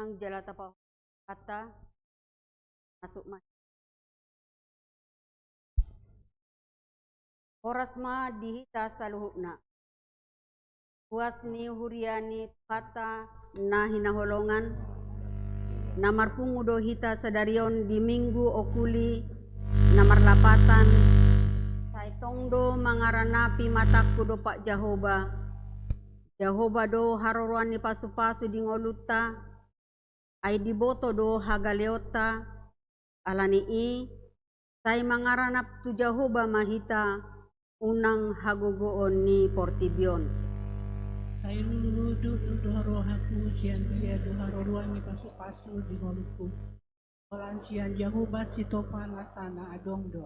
ang jalata pa kata masuk ma oras ma dihita saluhukna puas ni huriani kata na hinaholongan namar pungudo hita sadarion di minggu okuli namar lapatan saitongdo mangaranapi mataku do Pak Jahoba do haroruan ni pasu-pasu di ngoluta ay diboto do hagaleota alani i say mangaranap tu Jahoba mahita unang hagogoon ni Portibion. Say luludu tu harohaku sian dia do haroruan ni pasu-pasu di ngoluku. Walan sian Jahoba si topa lasana adong do.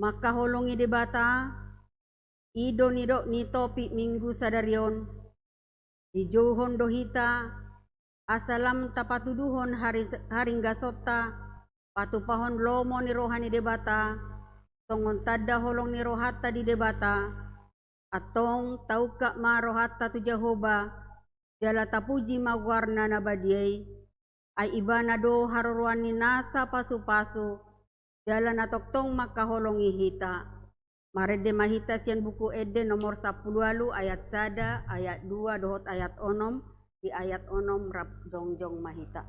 Maka holongi debata ido nido ni topi minggu sadarion di johon dohita asalam tapatuduhon haring gasota patupahon lomo ni rohani debata tongon tada holong ni rohata di debata atong tauka ma rohata tu Jahoba jala tapuji magwarna na badiay ay ibana do haruruan ni nasa pasu-pasu jala natoktong makaholongi hita. Marede mahita sian buku ede nomor 10 ayat sada ayat 2 dohot ayat onom di ayat onom rap jongjong mahita.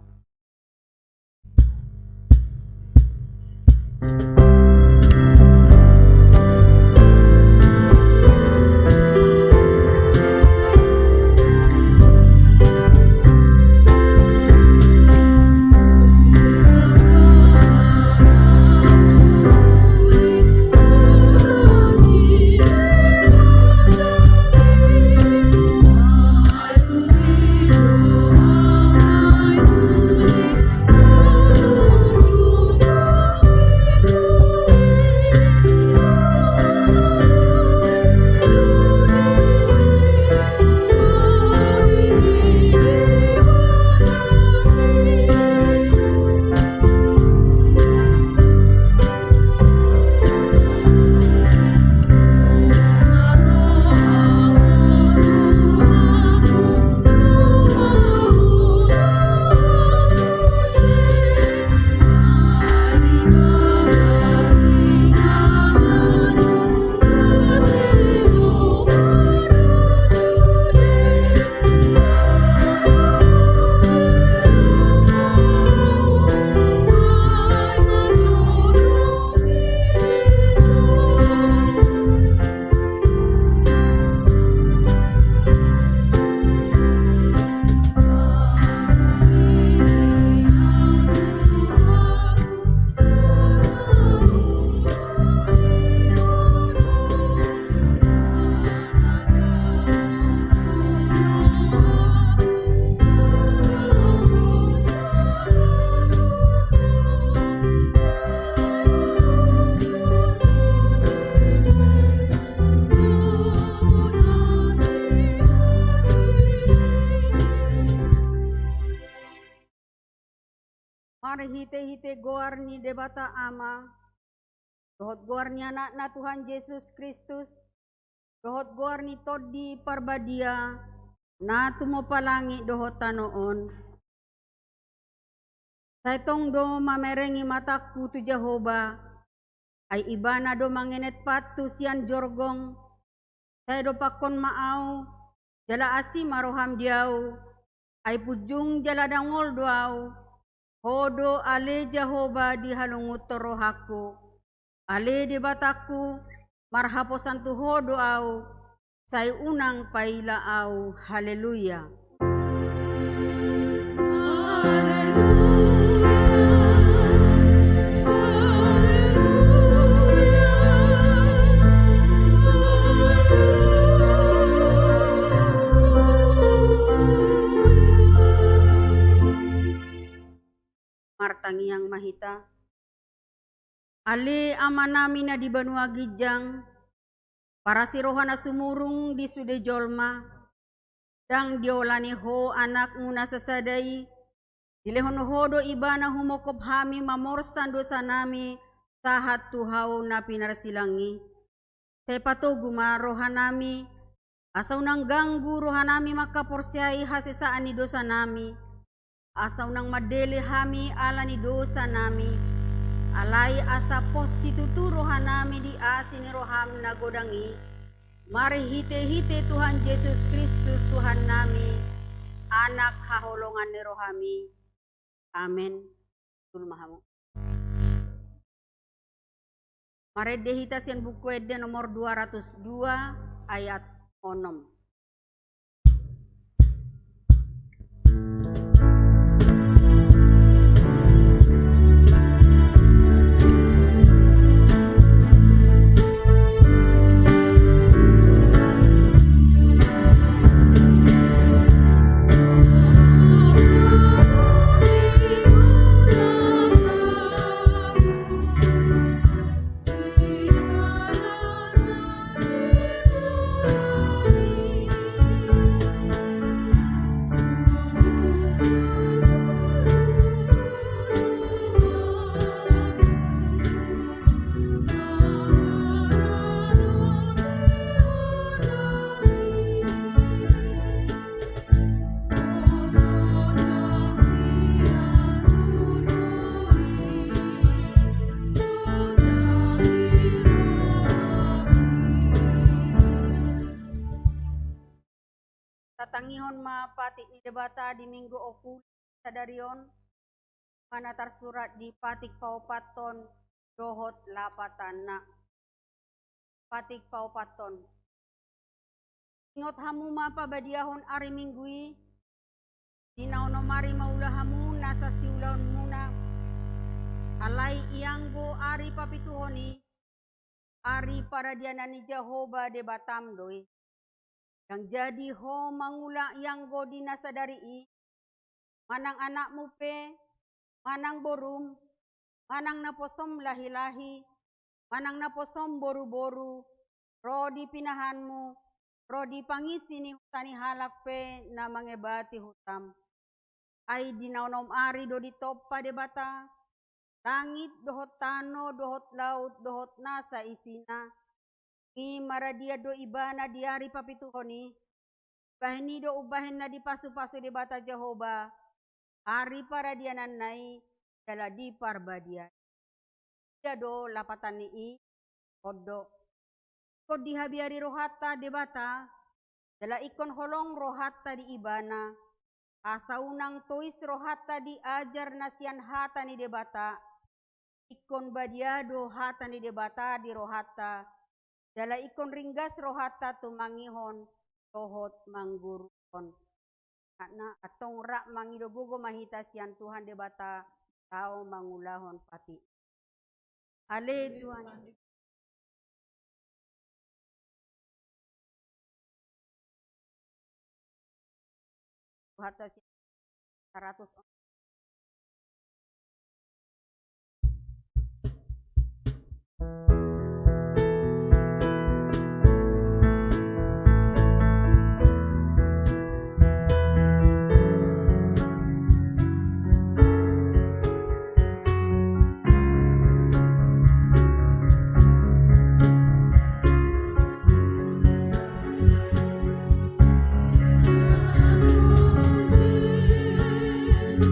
Mari hite-hite goar ni debata ama, dohot goar ni anak na Tuhan Yesus Kristus, dohot goar ni todi parbadia, na tumopalangi dohot tanoon. Saitong do mamerengi mataku tu Jahoba, ay ibana do mangenet patu sian jorgong, saya do pakon maau, jala asi maroham diau, ay pujung jala dangol doau, hodo ale Jahoba di halungut rohaku, ale debataku, marhaposan tu hodo au, say unang paila au, haleluya. Martangi yang mahita ale amanami na di Banua Gijang para sirohana sumurung di sude jolma dang diolani ho anak muna sasadai dilehon hodo ibana humokop hami mamorsan dosa nami sahat tuhau na pinarsilangi sepatogu ma rohanami asaw nang ganggu rohanami makaporsyai hasesaan ni dosa nami Asa unang madele hami ala ni dosa nami. Alai asa pos situturo hanami di asin roham nagodangi. Mari hite-hite Tuhan Yesus Kristus Tuhan nami. Anak haholongan ni rohami. Amin. Tulmahamu. Mari dehita sian buku ede nomor 202 ayat 6. Tatangihon mapatik ni debata di minggu okul sadarion mana tersurat di patik paupaton dohot lapatan na patik paupaton. Ingot hamu mapa badiahon ari minggui dinaono mari maula hamu nasa siulaon muna alai ianggo ari papituhoni ari para dianani Jehovah debatam doi. Yang jadi ho mangula yang godina sadari i manang anakmu pe manang borum manang naposom lahi-lahi manang naposom boru-boru ro di pinahanmu ro di pangisi ni hutani halak pe na mangebati hutam ai dinaonom ari do ditoppa debata langit dohot tano dohot laut dohot nasa isina i maradia do ibana diari papituhoni bahini do ubahin na di pasu-pasu di bata Jehovah hari para dianan nai dala di parbadia dia do lapatan ni i odo ko dihabiari rohata di bata dala ikon holong rohata di ibana asa unang tois rohata di ajar nasian hata ni debata ikon badiado hata ni debata di rohata dala ikon ringgas rohata tumangihon tohot mangguruhon na atong rak mangidogogo mahita sian Tuhan debata tao mangulahon pati. Ale Tuhan. Rohata sian 100 Jesus.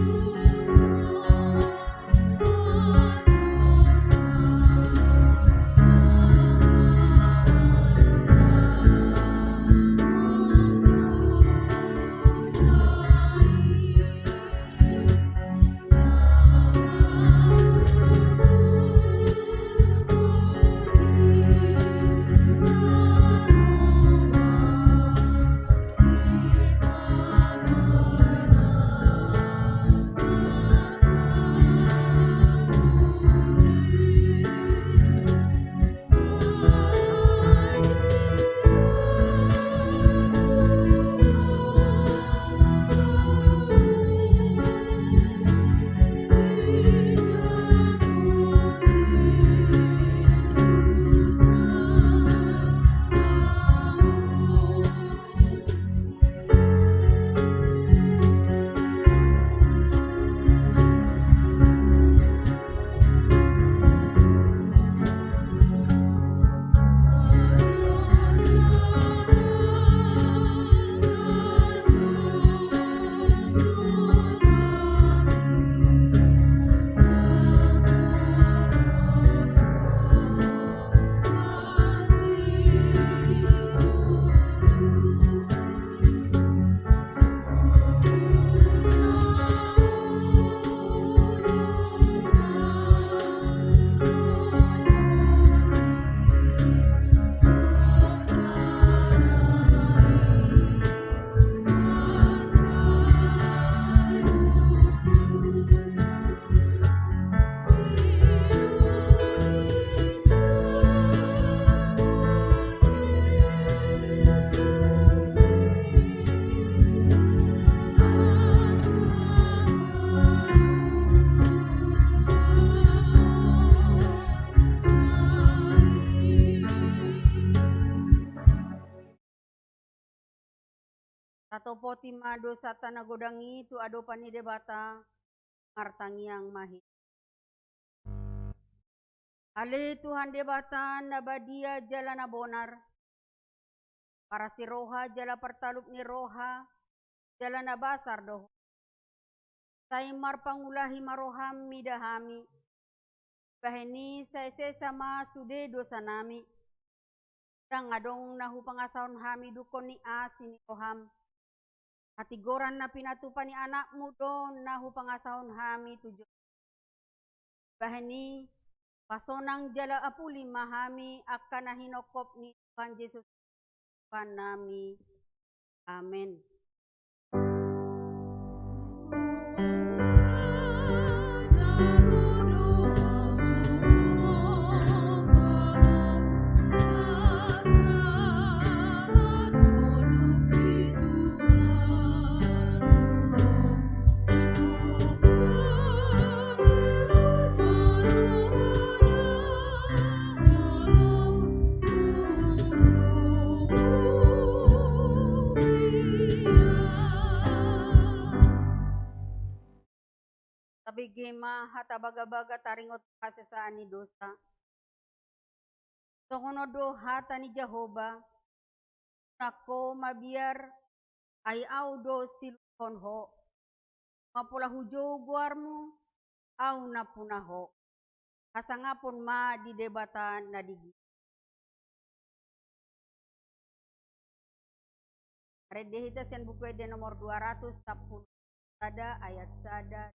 Tatopo tima dosa tanah godangi tu adopan ni debata martangiang mahi. Ale Tuhan debata nabadia jala na bonar. Para si roha jala pertalup ni roha jala na basar doh. Saimar pangulahi maroham midahami. Baheni saya sama sude dosa nami. Dan ngadong nahu pangasahon hami dukon ni asini roham. Hatigoran na pinatupan ni anakmu do nahu pangasahon hami tujuh. Baheni pasonang jala apuli mahami akan nahinokop ni Tuhan Yesus Tuhan nami. Amin. Bigema hata baga-baga taringot kasesaan ni dosa. Tokono do hata ni Jehovah. Nako mabiar ay au do silukon ho. Mapula hujo guarmu au napunaho. Kasangapon ma di debatan na digi. Redehita sian buku ede nomor 210 sada ayat sada.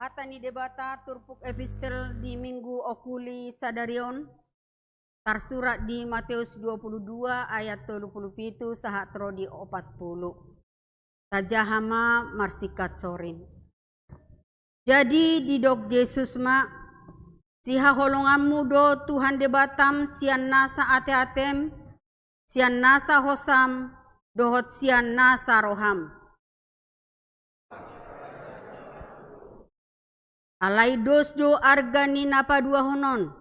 Hata ni debata turpuk epistel di minggu okuli sadarion tersurat di Matius 22 ayat 27 sahatro di 40. Tajahama marsikat sorin. Jadi didok Yesus ma siha holonganmu do Tuhan debatam sian nasa ate-atem sian nasa hosam dohot sian nasa roham. Alai dos do argani napa dua honon.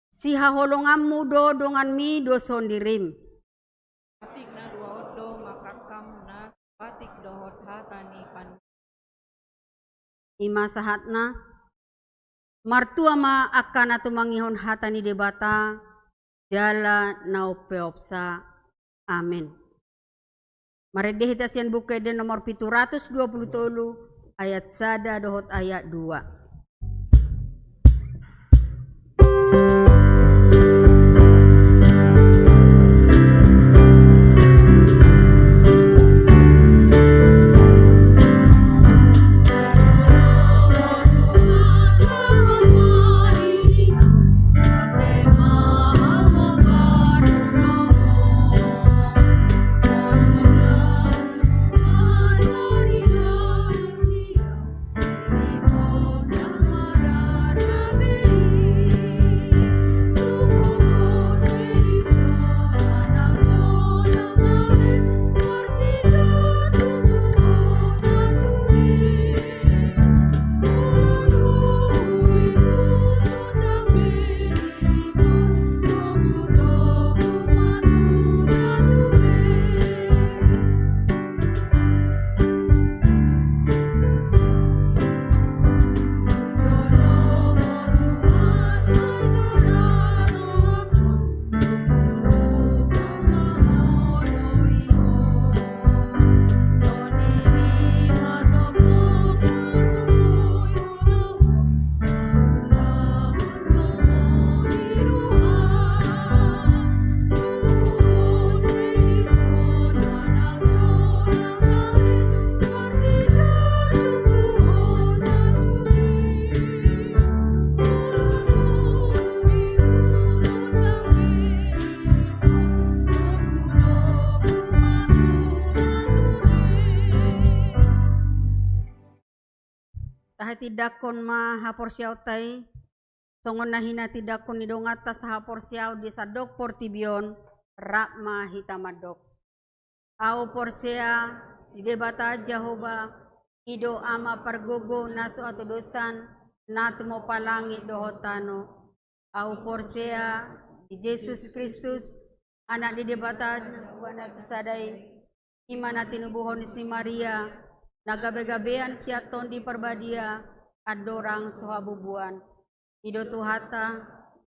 Siha holonganmu do dongan mi do sondirim. Patik na dua do makakam na patik dohot hatani pan. Ima sahatna. Martua ma akan atu mangihon hatani debata. Jala naupeopsa. Amin. Maredeh hitasian buka de nomor 720 ayat sada dohot ayat 2. tidakon ma haporsiaw tay, songon na hina tidakon ni dongata sa haporsiaw di sadok portibion, rak ma hitamadok. Aw porsea, di debata Jehovah, ido ama pargogo naso ato dosan, nato mo palangit dohotano. Aw porsea, di Jesus Kristus, anak di debata wana sasaday, imana tinubuhon si Maria, nagabe-gabean siaton di perbadia, adorang sohabubuan. Ido tuhata,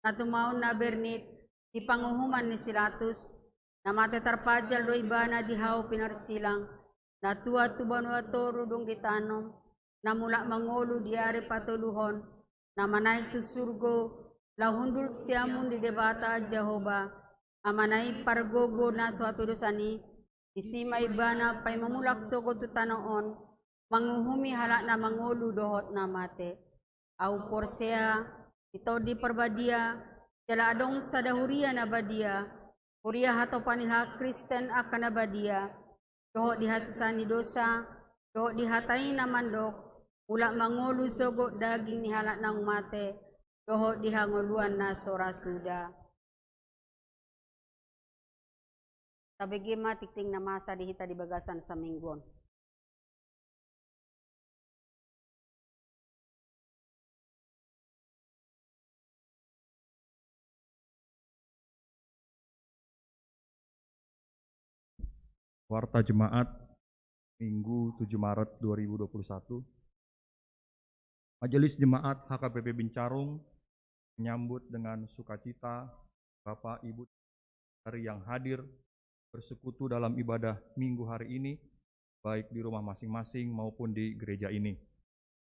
natumaon na bernit, di panguhuman ni Silatus, na mate tarpajal do ibana di hao pinarsilang, na tua tubano ato rudong ditanom, na mula mangolo di are patuluhon, na manay tu surgo, lahundul siamun di debata Jehovah, amanay pargogo na suatu dosani, isima ibana pay mamulak sogo tu tanoon, manguhumi halak na mangolo dohot na mate. Au porsea, ito di perbadia, jala adong sadahuria na badia, huria hato panilha Kristen akan na badia, dohot dihasasani dosa, dohot dihatai na mandok, ulak mangolu sogo daging ni halak ng mate, dohot dihangoluan na sorasuda. Tabigi matikting na masa dihita di bagasan sa minggon. Warta Jemaat Minggu 7 Maret 2021. Majelis Jemaat HKBP Bincarung menyambut dengan sukacita Bapak Ibu dari yang hadir bersekutu dalam ibadah Minggu hari ini, baik di rumah masing-masing maupun di gereja ini.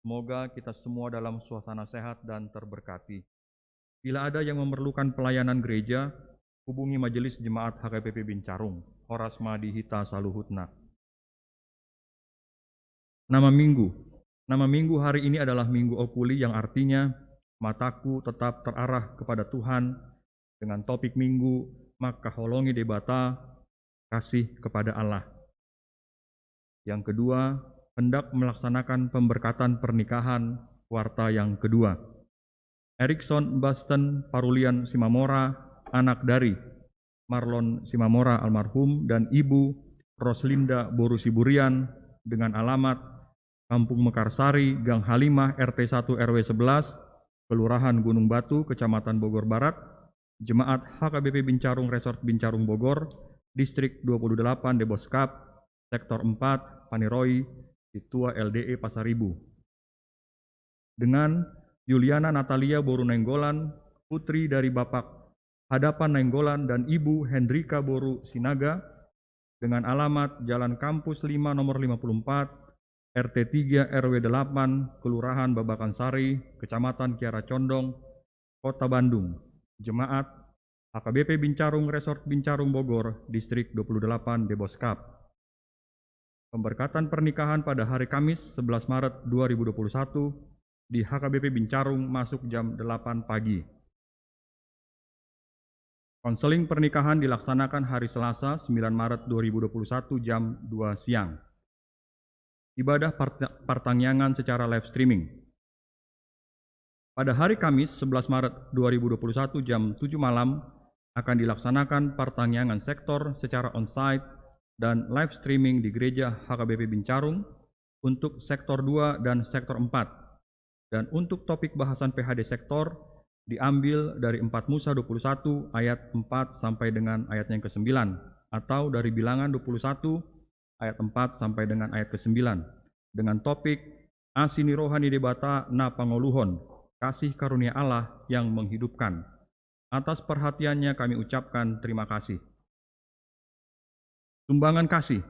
Semoga kita semua dalam suasana sehat dan terberkati. Bila ada yang memerlukan pelayanan gereja, hubungi Majelis Jemaat HKBP Bincarung, Horas Madi Hita Saluhutna. Nama Minggu hari ini adalah Minggu Okuli, yang artinya mataku tetap terarah kepada Tuhan, dengan topik Minggu maka holongi debata, kasih kepada Allah. Yang kedua, hendak melaksanakan pemberkatan pernikahan warta yang kedua. Erikson Basten Parulian Simamora, anak dari Marlon Simamora almarhum dan Ibu Roslinda Borusiburian, dengan alamat Kampung Mekarsari, Gang Halimah, RT 1 RW 11, Kelurahan Gunung Batu, Kecamatan Bogor Barat, Jemaat HKBP Bincarung Resort Bincarung Bogor, Distrik 28 Deboskap, Sektor 4, Paniroi, Situa LDE Pasaribu. Dengan Yuliana Natalia Boru Nenggolan, putri dari Bapak Hadapan Nenggolan dan Ibu Hendrika Boru Sinaga, dengan alamat Jalan Kampus 5 nomor 54, RT 3 RW 8, Kelurahan Babakan Sari, Kecamatan Kiara Condong, Kota Bandung. Jemaat HKBP Bincarung Resort Bincarung Bogor, Distrik 28 Deboskap. Pemberkatan pernikahan pada hari Kamis 11 Maret 2021 di HKBP Bincarung masuk jam 8 pagi. Konseling pernikahan dilaksanakan hari Selasa 9 Maret 2021 jam 2 siang. Ibadah pertangyangan secara live streaming. Pada hari Kamis 11 Maret 2021 jam 7 malam akan dilaksanakan pertangyangan sektor secara on-site dan live streaming di Gereja HKBP Bincarung untuk sektor 2 dan sektor 4. Dan untuk topik bahasan PHD sektor diambil dari 4 Musa 21 ayat 4 sampai dengan ayat yang ke-9, atau dari Bilangan 21 ayat 4 sampai dengan ayat ke-9, dengan topik Asini Rohani Debata Na Pangoluhon, kasih karunia Allah yang menghidupkan. Atas perhatiannya kami ucapkan terima kasih. Sumbangan kasih.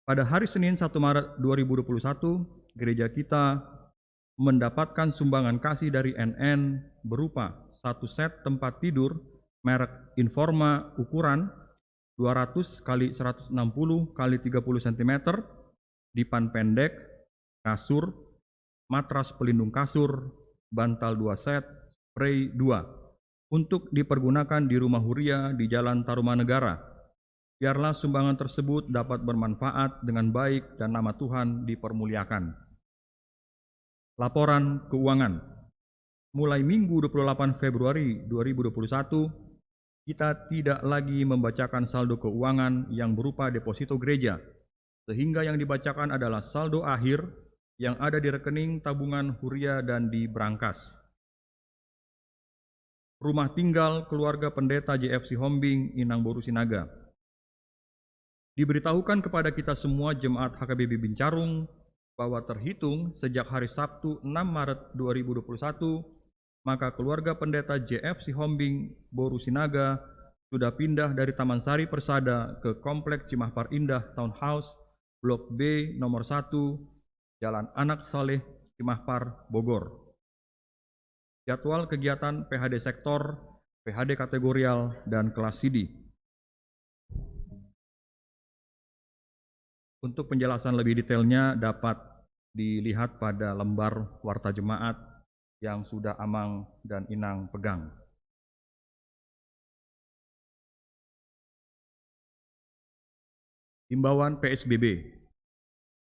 Pada hari Senin 1 Maret 2021, gereja kita mendapatkan sumbangan kasih dari NN berupa 1 set tempat tidur merek Informa ukuran 200 x 160 x 30 cm, dipan pendek, kasur, matras pelindung kasur, bantal 2 set, spray 2, untuk dipergunakan di rumah Huria di Jalan Tarumanegara. Biarlah sumbangan tersebut dapat bermanfaat dengan baik dan nama Tuhan dipermuliakan. Laporan keuangan. Mulai Minggu 28 Februari 2021, kita tidak lagi membacakan saldo keuangan yang berupa deposito gereja, sehingga yang dibacakan adalah saldo akhir yang ada di rekening tabungan Huria dan di brankas. Rumah tinggal keluarga pendeta JFC Hombing, Inang Boru Sinaga. Diberitahukan kepada kita semua jemaat HKBP Bincarung bahwa terhitung sejak hari Sabtu 6 Maret 2021, maka keluarga pendeta JFC Hombing Boru Sinaga sudah pindah dari Taman Sari Persada ke Komplek Cimahpar Indah Townhouse, Blok B nomor 1, Jalan Anak Saleh, Cimahpar, Bogor. Jadwal kegiatan PHD sektor, PHD kategorial, dan kelas CD. Untuk penjelasan lebih detailnya dapat dilihat pada lembar warta jemaat yang sudah Amang dan Inang pegang. Himbauan PSBB.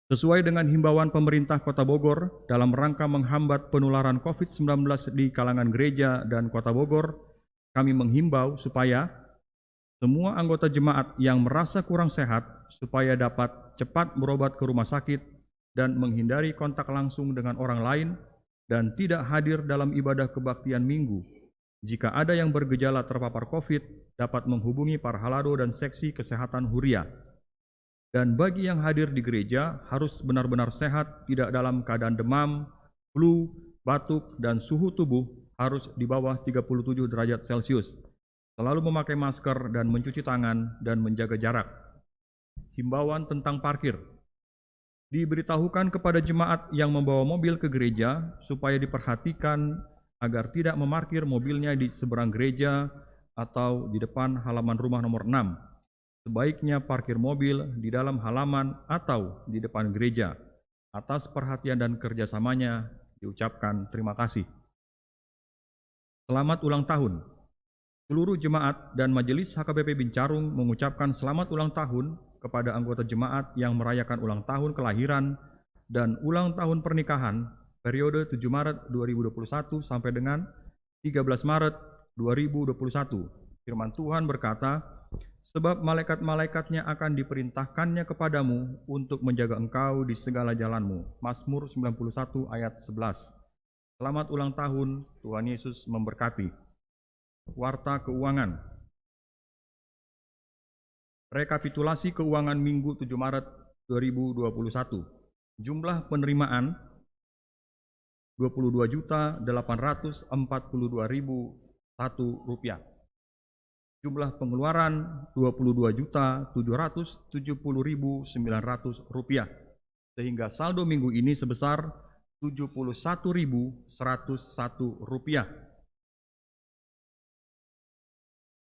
Sesuai dengan himbauan pemerintah Kota Bogor dalam rangka menghambat penularan COVID-19 di kalangan gereja dan Kota Bogor, kami menghimbau supaya semua anggota jemaat yang merasa kurang sehat supaya dapat cepat berobat ke rumah sakit dan menghindari kontak langsung dengan orang lain dan tidak hadir dalam ibadah kebaktian minggu. Jika ada yang bergejala terpapar COVID, dapat menghubungi Parhalado dan Seksi Kesehatan Huria. Dan bagi yang hadir di gereja harus benar-benar sehat, tidak dalam keadaan demam, flu, batuk, dan suhu tubuh harus di bawah 37 derajat Celcius. Selalu memakai masker dan mencuci tangan dan menjaga jarak. Himbauan tentang parkir. Diberitahukan kepada jemaat yang membawa mobil ke gereja supaya diperhatikan agar tidak memarkir mobilnya di seberang gereja atau di depan halaman rumah nomor 6. Sebaiknya parkir mobil di dalam halaman atau di depan gereja. Atas perhatian dan kerjasamanya diucapkan terima kasih. Selamat ulang tahun. Seluruh jemaat dan majelis HKBP Bincarung mengucapkan selamat ulang tahun kepada anggota jemaat yang merayakan ulang tahun kelahiran dan ulang tahun pernikahan periode 7 Maret 2021 sampai dengan 13 Maret 2021. Firman Tuhan berkata, sebab malaikat-malaikatnya akan diperintahkannya kepadamu untuk menjaga engkau di segala jalanmu. Mazmur 91 ayat 11. Selamat ulang tahun, Tuhan Yesus memberkati. Warta keuangan. Rekapitulasi keuangan Minggu 7 Maret 2021. Jumlah penerimaan 22.842.001 rupiah. Jumlah pengeluaran 22.770.900 rupiah. Sehingga saldo minggu ini sebesar 71.101 rupiah.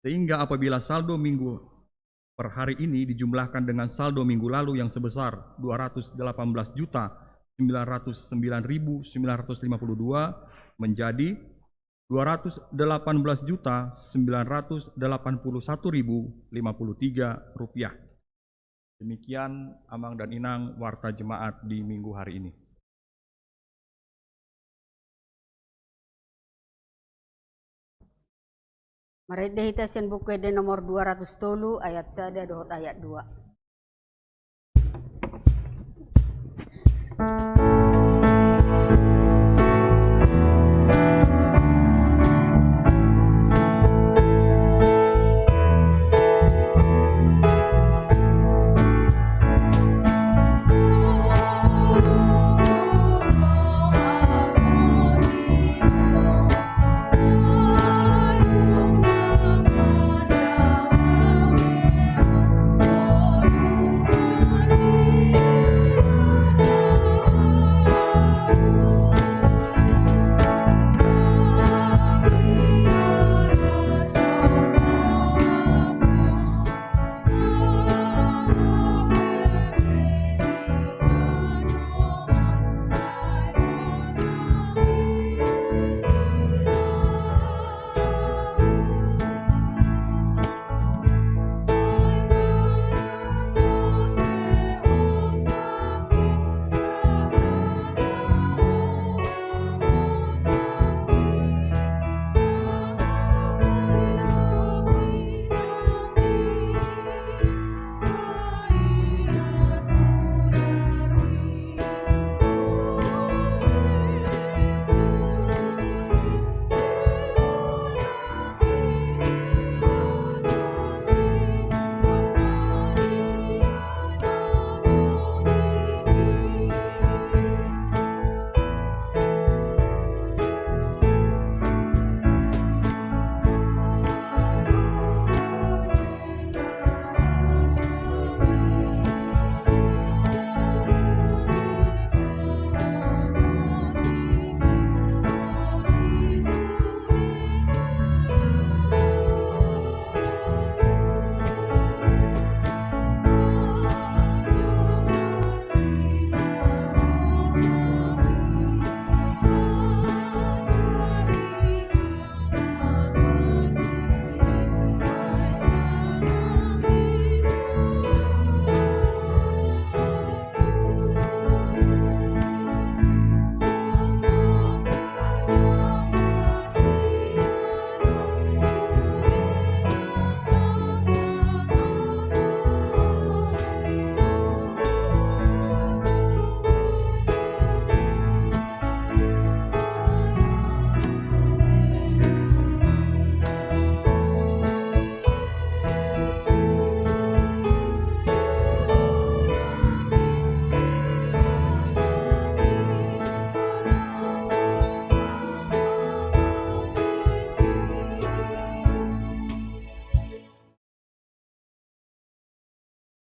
Sehingga apabila saldo minggu per hari ini dijumlahkan dengan saldo minggu lalu yang sebesar 218.909.952 menjadi 218.981.053 rupiah. Demikian Amang dan Inang warta jemaat di minggu hari ini. Maredehitasen buku ede nomor 200 tolu ayat 1 dohot ayat 2.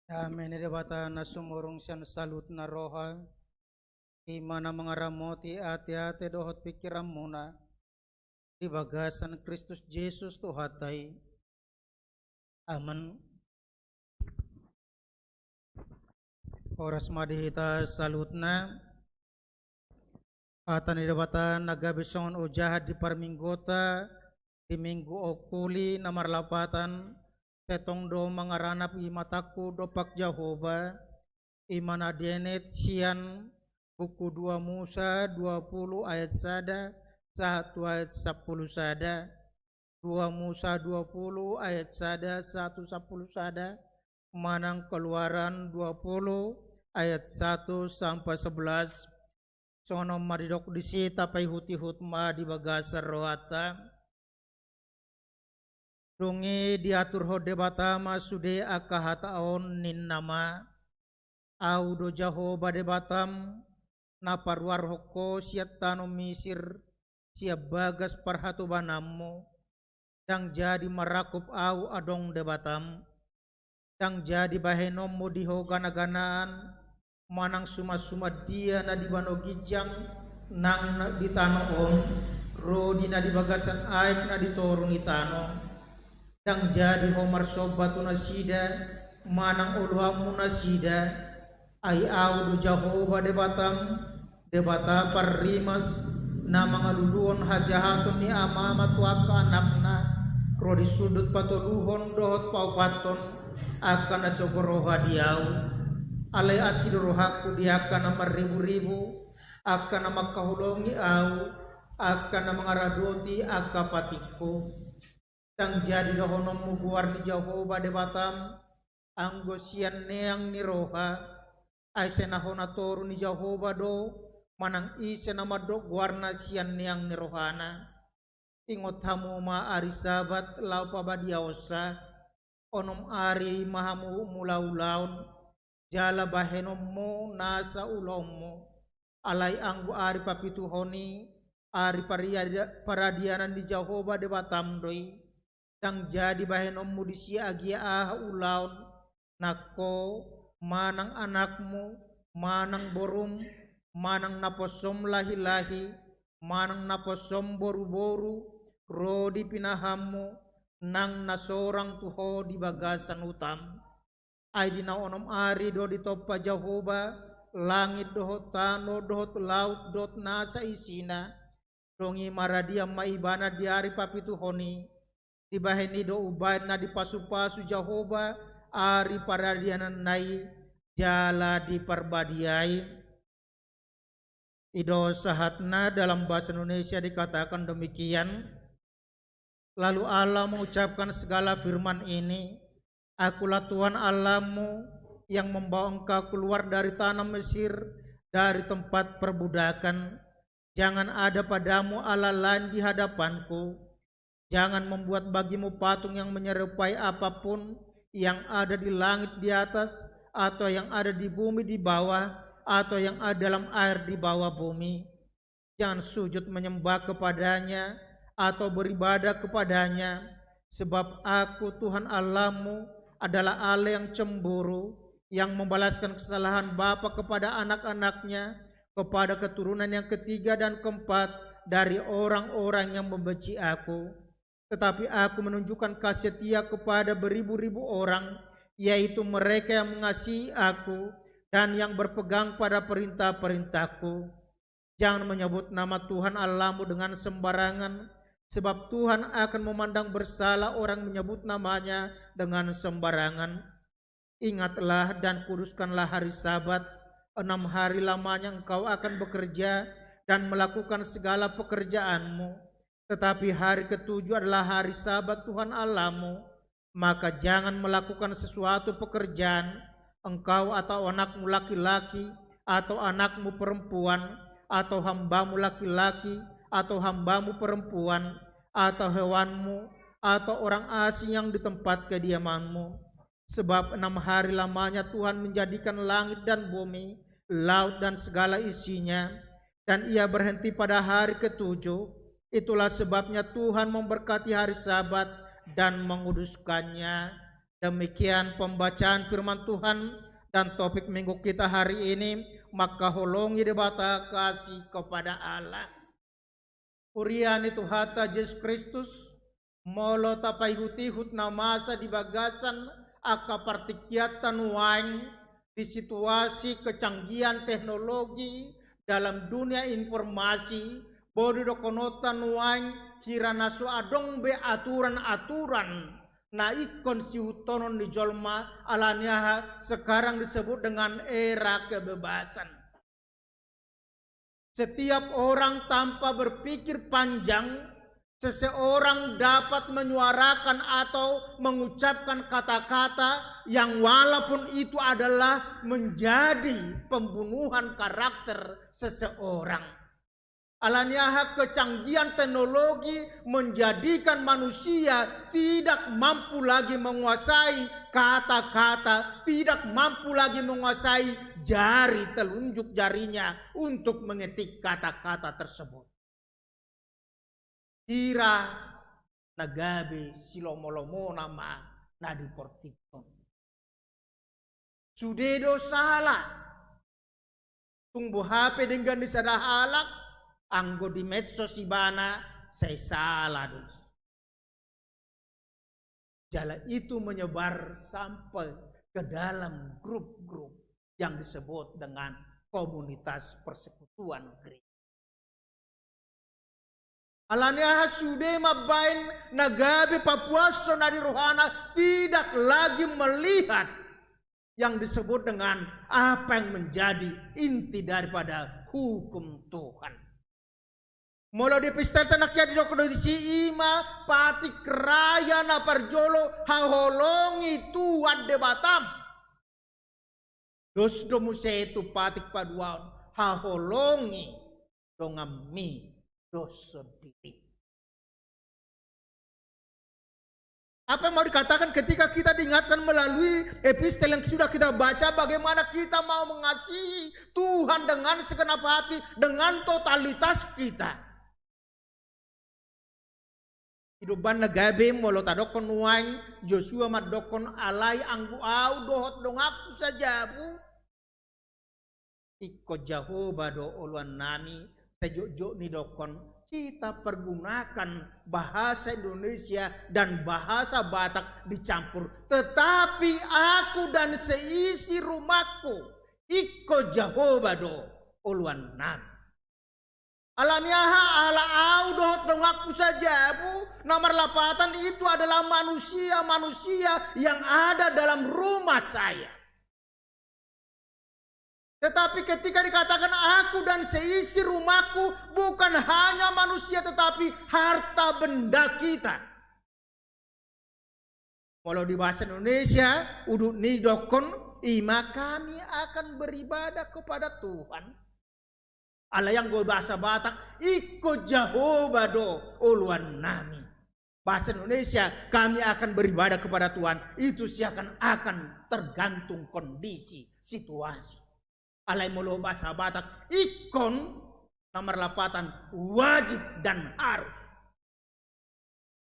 Amin. Debata na sumurong siyan salut na roha. Imana mengaramoti ati-ati dohot pikiran muna. Di bagasan Kristus Yesus Tuhatai. Amin. Oras madihita salutna. Atan debata nagabisongon o jahat di parminggota. Di minggu okuli na marlapatan. Tetong do mangaranap imataku dopak Jehova imana dienet sian buku 2 Musa 20 ayat 1 ayat 10 sada 2 Musa 20 ayat 1 10 sada manang Keluaran 20 ayat 1 sampai 11 sono maridok disita pai huti hutma di bagasar rohata. Dungi diatur hode batama sude akahataon nin nama au do Jehova de batam na parwar hoko siat tano misir siap bagas parhatu banammu dang jadi marakup au adong de batam dang jadi bahenommu di hogana-ganaan manang suma-suma dia na di banogijang nang di tano on rodi na di bagasan aik na di torung itano dang jadi homar sobatu nasida manang uluhamu nasida ay au du Jehova de bata parrimas na mga luluon hajahaton ni amama tuaka anakna rodi sudut patuluhon dohot paupaton akan nasogoroha diau alay asidorohaku diakan na maribu-ribu akan na makahulongi au akan na mga radoti akapatiku dang jadi dohonom muguar di Jehova de batam anggo sian neang ni roha ay senahona toru ni Jehova do manang ise na madok guarna sian neang ni rohana ingot hamu ma ari sabat lau pabadiaosa onom ari mahamu mulaulaun jala bahenommu nasa ulommu alay anggo ari papituhoni ari paradianan di Jehova de batam doi dang jadi bahenommu di siagia ulaun nako manang anakmu manang borum manang naposom lahi-lahi manang naposom boru-boru rodi pinahammu nang nasorang tuho di bagasan utam ay dinaonom ari do di topa Jehova langit dohot tano dohot laut dohot nasa isina dongi maradia maibana diari papituhoni dibaheni do ubay na dipasu-pasu Jehova ari paradianan nai jala diparbadiai ido sahatna dalam bahasa Indonesia dikatakan demikian lalu Allah mengucapkan segala firman ini akulah Tuhan Allahmu yang membawa engkau keluar dari tanah Mesir dari tempat perbudakan jangan ada padamu Allah lain di hadapanku. Jangan membuat bagimu patung yang menyerupai apapun yang ada di langit di atas atau yang ada di bumi di bawah atau yang ada dalam air di bawah bumi. Jangan sujud menyembah kepadanya atau beribadah kepadanya sebab aku Tuhan Allahmu adalah Allah yang cemburu yang membalaskan kesalahan bapa kepada anak-anaknya kepada keturunan yang ketiga dan keempat dari orang-orang yang membenci aku. Tetapi aku menunjukkan kasih setia kepada beribu-ribu orang, yaitu mereka yang mengasihi aku dan yang berpegang pada perintah-perintahku. Jangan menyebut nama Tuhan Allahmu dengan sembarangan, sebab Tuhan akan memandang bersalah orang menyebut namanya dengan sembarangan. Ingatlah dan kuduskanlah hari Sabat, 6 hari lamanya engkau akan bekerja dan melakukan segala pekerjaanmu. Tetapi hari ketujuh adalah hari Sabat Tuhan Allahmu, maka jangan melakukan sesuatu pekerjaan, engkau atau anakmu laki-laki, atau anakmu perempuan, atau hambamu laki-laki, atau hambamu perempuan, atau hewanmu, atau orang asing yang di tempat kediamanmu. Sebab 6 hari lamanya Tuhan menjadikan langit dan bumi, laut dan segala isinya, dan ia berhenti pada hari ketujuh. Itulah sebabnya Tuhan memberkati hari Sabat dan menguduskannya. Demikian pembacaan firman Tuhan dan topik minggu kita hari ini, maka holongi debata kasih kepada Allah. Urian itu hata Yesus Kristus, molo tapai hutihut namasa di bagasan aka partikiatan wain di situasi kecanggihan teknologi dalam dunia informasi, bodo dokonotan wain kirana su adong be aturan-aturan na ikon si utonon di jolma alaniaha sekarang disebut dengan era kebebasan. Setiap orang tanpa berpikir panjang, seseorang dapat menyuarakan atau mengucapkan kata-kata yang walaupun itu adalah menjadi pembunuhan karakter seseorang. Alaniaha kecanggihan teknologi menjadikan manusia tidak mampu lagi menguasai kata-kata, tidak mampu lagi menguasai jari telunjuk jarinya untuk mengetik kata-kata tersebut. Kira nagabe silomolomo nama nadi portikon. Sudedo salah. Tunggu HP dengan disadahalak. Anggo di medsos ibana saya salah dulu. Jala itu menyebar sampai ke dalam grup-grup yang disebut dengan komunitas persekutuan gereja. Alania sude mabain nagabe papuaso nadi rohana tidak lagi melihat yang disebut dengan apa yang menjadi inti daripada hukum Tuhan. Molo di pesta tanakya di dokodo si ima patik raya na parjolo haholongi tuan de Batam. Dos domuse itu patik paduan haholongi dongami doso diri. Apa yang mau dikatakan ketika kita diingatkan melalui epistel yang sudah kita baca, bagaimana kita mau mengasihi Tuhan dengan segenap hati, dengan totalitas kita. Hidupan nagabe molo tadokon nuang Joshua madokon alai anggu au dohot dong aku saja bu. Iko Jehovah do oluan nami sejuk ni dokon kita pergunakan bahasa Indonesia dan bahasa Batak dicampur. Tetapi aku dan seisi rumahku iko Jehovah do oluan nami. Alaniaha ala audot dengaku saja bu. Nomor 8 itu adalah manusia-manusia yang ada dalam rumah saya. Tetapi ketika dikatakan aku dan seisi rumahku, bukan hanya manusia tetapi harta benda kita. Kalau di bahasa Indonesia, uduk nidokon, ima kami akan beribadah kepada Tuhan. Ala yang gue bahasa Batak, iko Jehovah do uluan nami. Bahasa Indonesia, kami akan beribadah kepada Tuhan. Itu akan tergantung kondisi, situasi. Alai mulu bahasa Batak, ikon nomor 8 wajib dan harus.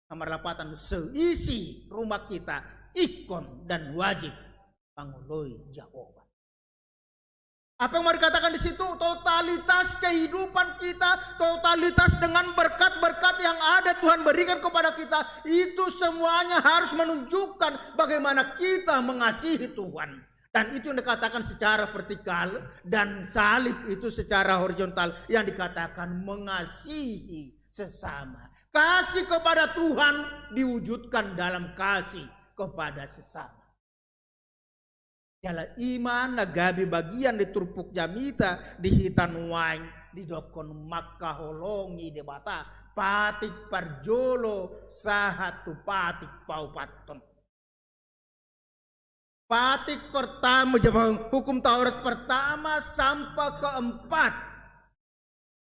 Nomor 8 seisi rumah kita ikon dan wajib panguloi Jehovah. Apa yang mau dikatakan di situ? Totalitas kehidupan kita, totalitas dengan berkat-berkat yang ada Tuhan berikan kepada kita, itu semuanya harus menunjukkan bagaimana kita mengasihi Tuhan. Dan itu yang dikatakan secara vertikal dan salib itu secara horizontal yang dikatakan mengasihi sesama. Kasih kepada Tuhan diwujudkan dalam kasih kepada sesama. Jala iman nagabi bagian di turpuk jamita di hitan wain di dokon makka holongi de bata patik parjolo sahatu patik paupaton. Patik pertama jabang hukum Taurat pertama sampai keempat.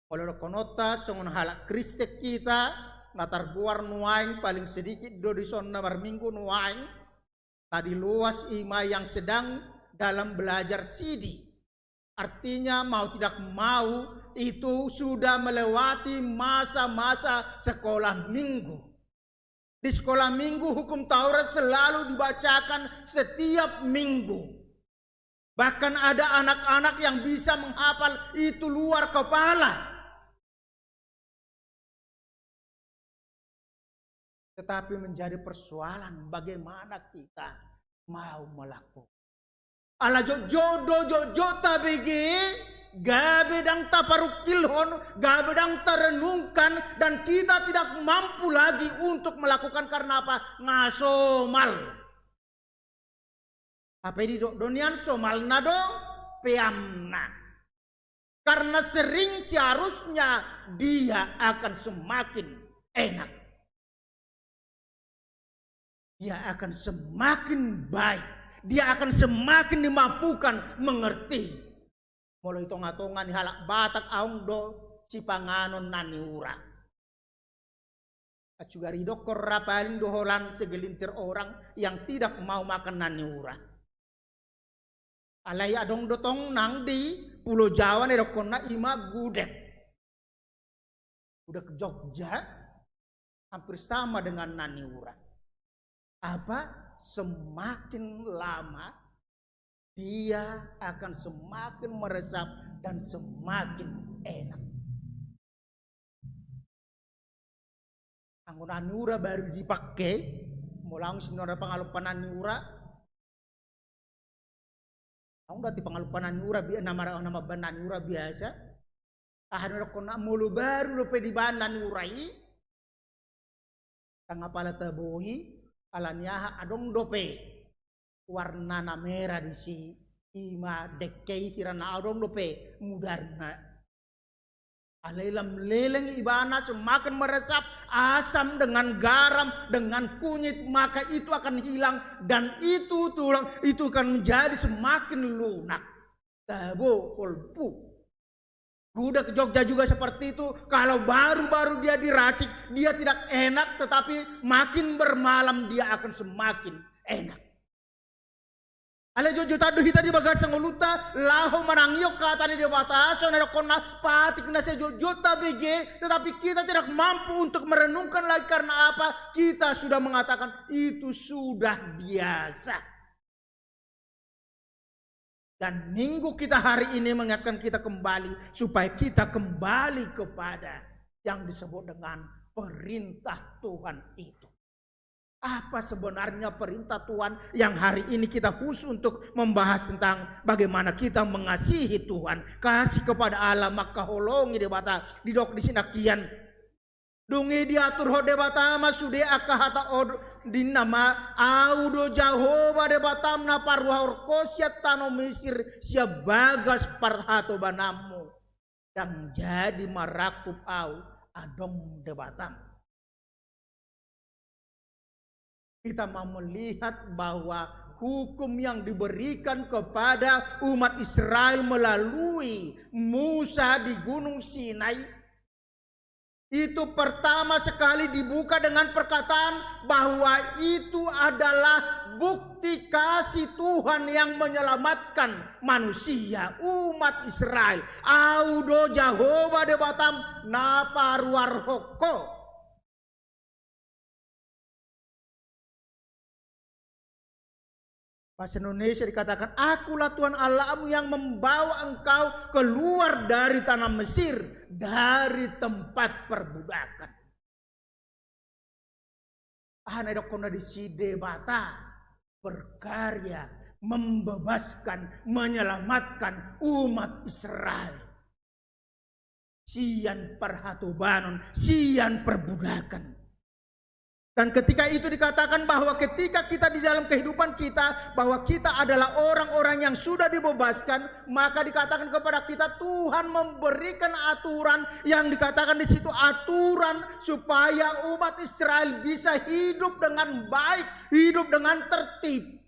Kalau konota songon halak Kristen kita latar buar nuaing paling sedikit do di sonna minggu nuaing. Tadi luas ima yang sedang dalam belajar sidi. Artinya mau tidak mau itu sudah melewati masa-masa sekolah minggu. Di sekolah minggu hukum Taurat selalu dibacakan setiap minggu. Bahkan ada anak-anak yang bisa menghafal itu luar kepala. Tetapi menjadi persoalan bagaimana kita mau melakukan. Ala jodoh tabegi, gabe dang taparukilhon, gabe dang terenungkan, dan kita tidak mampu lagi untuk melakukan karena apa? Ngasomal. Apa ini donian somal nado peamna. Karena sering seharusnya dia akan semakin enak. Dia akan semakin baik. Dia akan semakin dimampukan mengerti. Mulai tonga-tonga ni halak batak aung do si panganon naniura. Juga ridok korapalin doholan segelintir orang yang tidak mau makan naniura. Alai adong dotong nang di Pulau Jawa ni dokona ima gudeg. Gudeg Jogja hampir sama dengan naniura. Apa? Semakin lama dia akan semakin meresap dan semakin enak. Anggun naniura baru dipakai, mulang sinora pangalupan naniura. Ang dati pangalupan naniura nama naniura biasa. Ahan ko na mulu baru lupa di bahan naniurai. Tangapala tabohi. Alanya adong dope warna merah di si ima dekei hirana adong dope mudarna alailam leleng ibana semakin meresap asam dengan garam dengan kunyit maka itu akan hilang dan itu tulang itu akan menjadi semakin lunak tabo kolpu. Gudeg Jogja juga seperti itu. Kalau baru-baru dia diracik, dia tidak enak. Tetapi makin bermalam dia akan semakin enak. Ale jojo tadu hita di bagasang uluta. Laho manangyok kata ni dewataso. Narakona patik na se jojo tabege. Tetapi kita tidak mampu untuk merenungkan lagi. Karena apa? Kita sudah mengatakan itu sudah biasa. Dan minggu kita hari ini mengingatkan kita kembali supaya kita kembali kepada yang disebut dengan perintah Tuhan itu. Apa sebenarnya perintah Tuhan yang hari ini kita khusus untuk membahas tentang bagaimana kita mengasihi Tuhan, kasih kepada Allah maka holongi debata didok di sinakian. Dungi diatur ho debata masude akahata od dinama audo Jahova debatam na parwahor kosiat tano misir sia bagas parhato banamu dan jadi marakup au adong debatam. Kita mau melihat bahwa hukum yang diberikan kepada umat Israel melalui Musa di Gunung Sinai itu pertama sekali dibuka dengan perkataan bahwa itu adalah bukti kasih Tuhan yang menyelamatkan manusia, umat Israel. Audo Jahova debatam naparwarhoko. Bahasa Indonesia dikatakan, akulah Tuhan Allahmu yang membawa engkau keluar dari tanah Mesir, dari tempat perbudakan. Hanedokona di sidebata berkarya, membebaskan, menyelamatkan umat Israel. Sian perhatubanon, sian perbudakan. Dan ketika itu dikatakan bahwa ketika kita di dalam kehidupan kita, bahwa kita adalah orang-orang yang sudah dibebaskan, maka dikatakan kepada kita Tuhan memberikan aturan yang dikatakan di situ aturan supaya umat Israel bisa hidup dengan baik, hidup dengan tertib.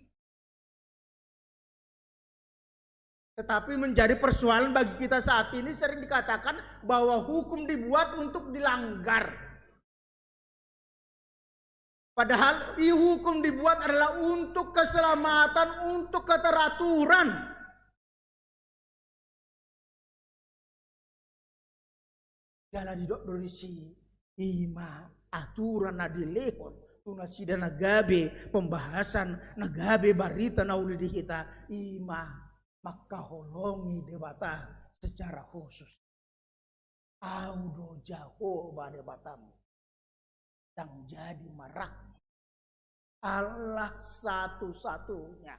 Tetapi menjadi persoalan bagi kita saat ini sering dikatakan bahwa hukum dibuat untuk dilanggar. Padahal hukum dibuat adalah untuk keselamatan, untuk keteraturan. Jalan hidup dorisi ima aturan adilehon Tuna sida nagabe pembahasan nagabe barita na uli dihita ima makaholongi debata secara khusus. Audo Jahoba debatamu yang jadi marak Allah satu-satunya.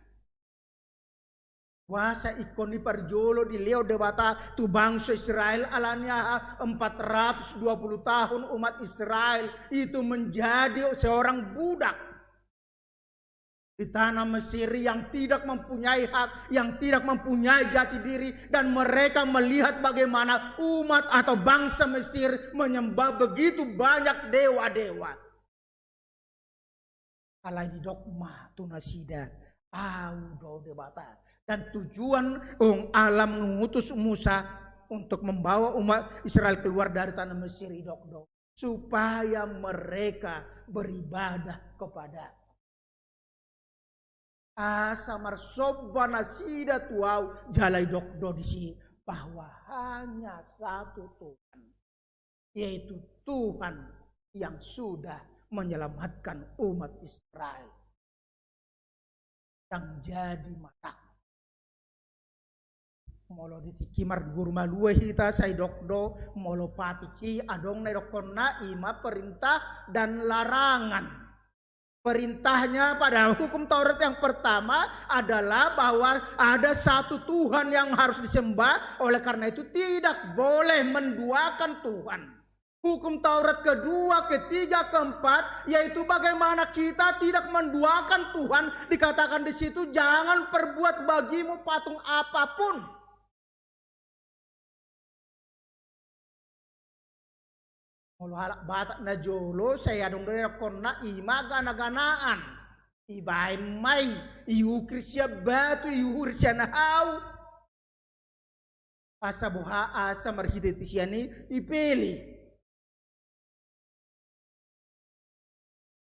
Wasa ikoni parjolo di leo debata tu bangsa Israel alanya 420 tahun umat Israel itu menjadi seorang budak di tanah Mesir yang tidak mempunyai hak, yang tidak mempunyai jati diri, dan mereka melihat bagaimana umat atau bangsa Mesir menyembah begitu banyak dewa-dewa. Alai dogma tunasida audo debata. Dan tujuan alam mengutus Musa untuk membawa umat Israel keluar dari tanah Mesir idokdo supaya mereka beribadah kepada asamar sobana sida tuau jalai dokdo di sini bahwa hanya satu Tuhan, yaitu Tuhan yang sudah menyelamatkan umat Israel yang jadi mata. Molo ditiki margur malue hita say dokdo molo patiki adong na dokonna ima perintah dan larangan. Perintahnya pada hukum Taurat yang pertama adalah bahwa ada satu Tuhan yang harus disembah, oleh karena itu tidak boleh menduakan Tuhan. Hukum Taurat kedua, ketiga, keempat, yaitu bagaimana kita tidak menduakan Tuhan. Dikatakan di situ jangan perbuat bagimu patung apapun. Mulu halak batak na jolo saya dong dari kona ima gana-ganaan ibai mai iu krisya batu iu krisya nahau asa buha asa marhidetisiani ipeli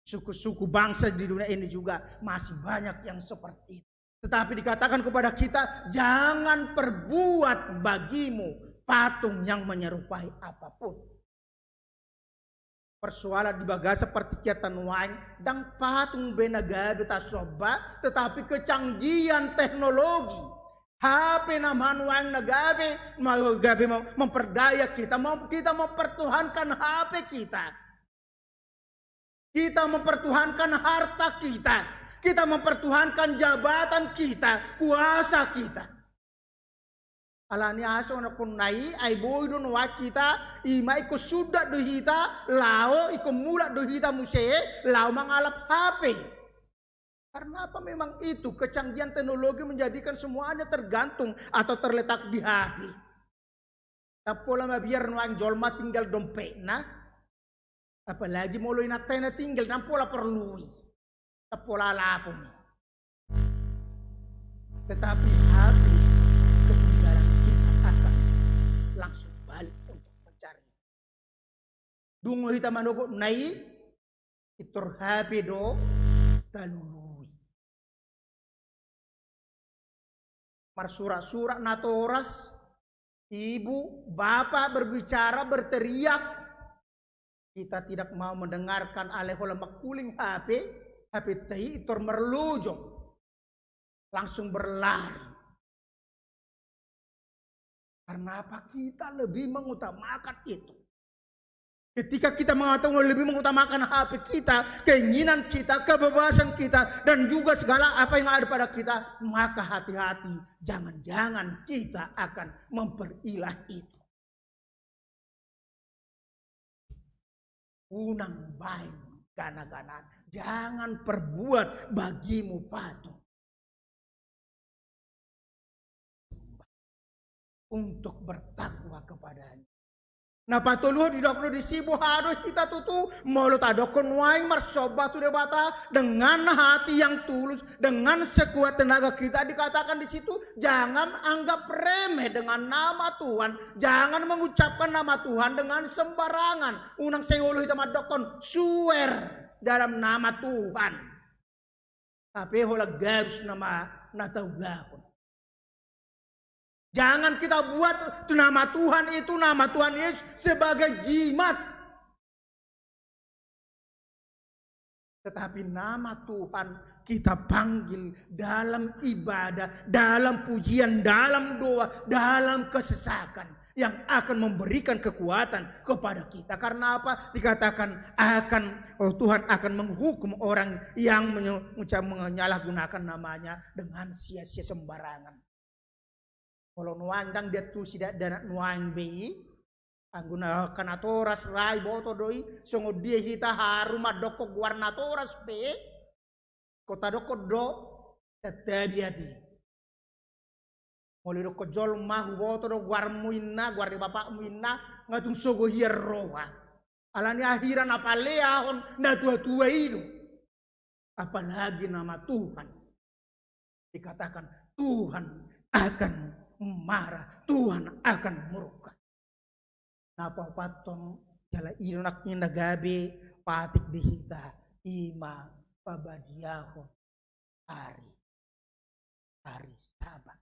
suku-suku bangsa di dunia ini juga masih banyak yang seperti itu. Tetapi dikatakan kepada kita jangan perbuat bagimu patung yang menyerupai apapun. Persoalan di baga seperti kiatan wain dan patung benaga beta soba, tetapi kecanggihan teknologi HP naman wain nagabe memperdaya kita mempertuhankan HP kita mempertuhankan harta kita mempertuhankan jabatan kita, kuasa kita. Alani aso na kunai ay boy don wakita ima iko sudah dohita lao iko mula dohita musee lao mangalap HP. Karena apa? Memang itu kecanggihan teknologi menjadikan semuanya tergantung atau terletak di HP. Tapola mabiar nuang jolma tinggal dompet na, apalagi moloy na tayo na tinggal nampola perlui, tapola lapon. Tetapi HP ketinggalan langsung balik untuk mencari. Dungo hita manogo nai itor HP do talului. Marsura-sura natoras ibu bapak berbicara berteriak, kita tidak mau mendengarkan alehola makuling HP teh itor merlujong langsung berlari. Karena apa? Kita lebih mengutamakan itu. Ketika kita mengatakan lebih mengutamakan HP kita, keinginan kita, kebebasan kita, dan juga segala apa yang ada pada kita, maka hati-hati, jangan-jangan kita akan memperilah itu. Unang baik gana-gana, jangan perbuat bagimu patung. Untuk bertakwa kepadanya. Nah patuluh di dokter di sibu harus kita tutu mulut adokon waing marsoba tu debata dengan hati yang tulus, dengan sekuat tenaga kita. Dikatakan di situ jangan anggap remeh dengan nama Tuhan, jangan mengucapkan nama Tuhan dengan sembarangan. Unang seyuluh kita madokon suwer dalam nama Tuhan, tapi hola gabs nama nataulakon. Jangan kita buat nama Tuhan itu, nama Tuhan Yesus sebagai jimat. Tetapi nama Tuhan kita panggil dalam ibadah, dalam pujian, dalam doa, dalam kesesakan yang akan memberikan kekuatan kepada kita. Karena apa? Dikatakan Tuhan akan menghukum orang yang menyalahgunakan namanya dengan sia-sia sembarangan. Kalau nuandang dia tu sidak dan nuang bei, angguna kanatoras rai boto doi, songo dia hita harum adoko guarnatoras pe, kota doko do, tetabiati. Mulai doko jol mahu boto do guar muinna, guar di bapak muinna, ngatung sogo hierroa. Alani akhiran apa leahon na tua-tua itu. Apalagi nama Tuhan. Dikatakan Tuhan akan marah, Tuhan akan murka. Napa patong jala inak ni nagabe patik dihita ima pabadiaho hari Sabat.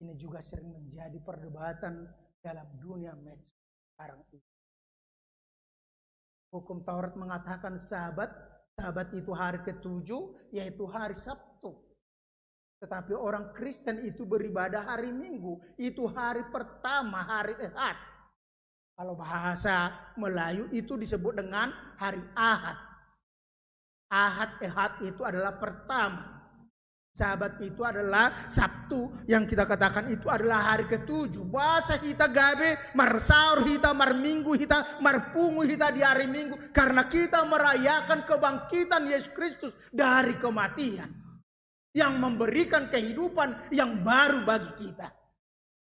Ini juga sering menjadi perdebatan dalam dunia medsos sekarang ini. Hukum Taurat mengatakan Sabat itu hari ke-7, yaitu hari Sabtu. Tetapi orang Kristen itu beribadah hari Minggu, itu hari pertama, hari Ahad. Kalau bahasa Melayu itu disebut dengan hari Ahad. Ahad itu adalah pertama. Sabat itu adalah Sabtu, yang kita katakan itu adalah hari ke-7. Bahasa kita gabe, mar sahur kita, mar minggu kita, mar pungu kita di hari Minggu. Karena kita merayakan kebangkitan Yesus Kristus dari kematian. Yang memberikan kehidupan yang baru bagi kita.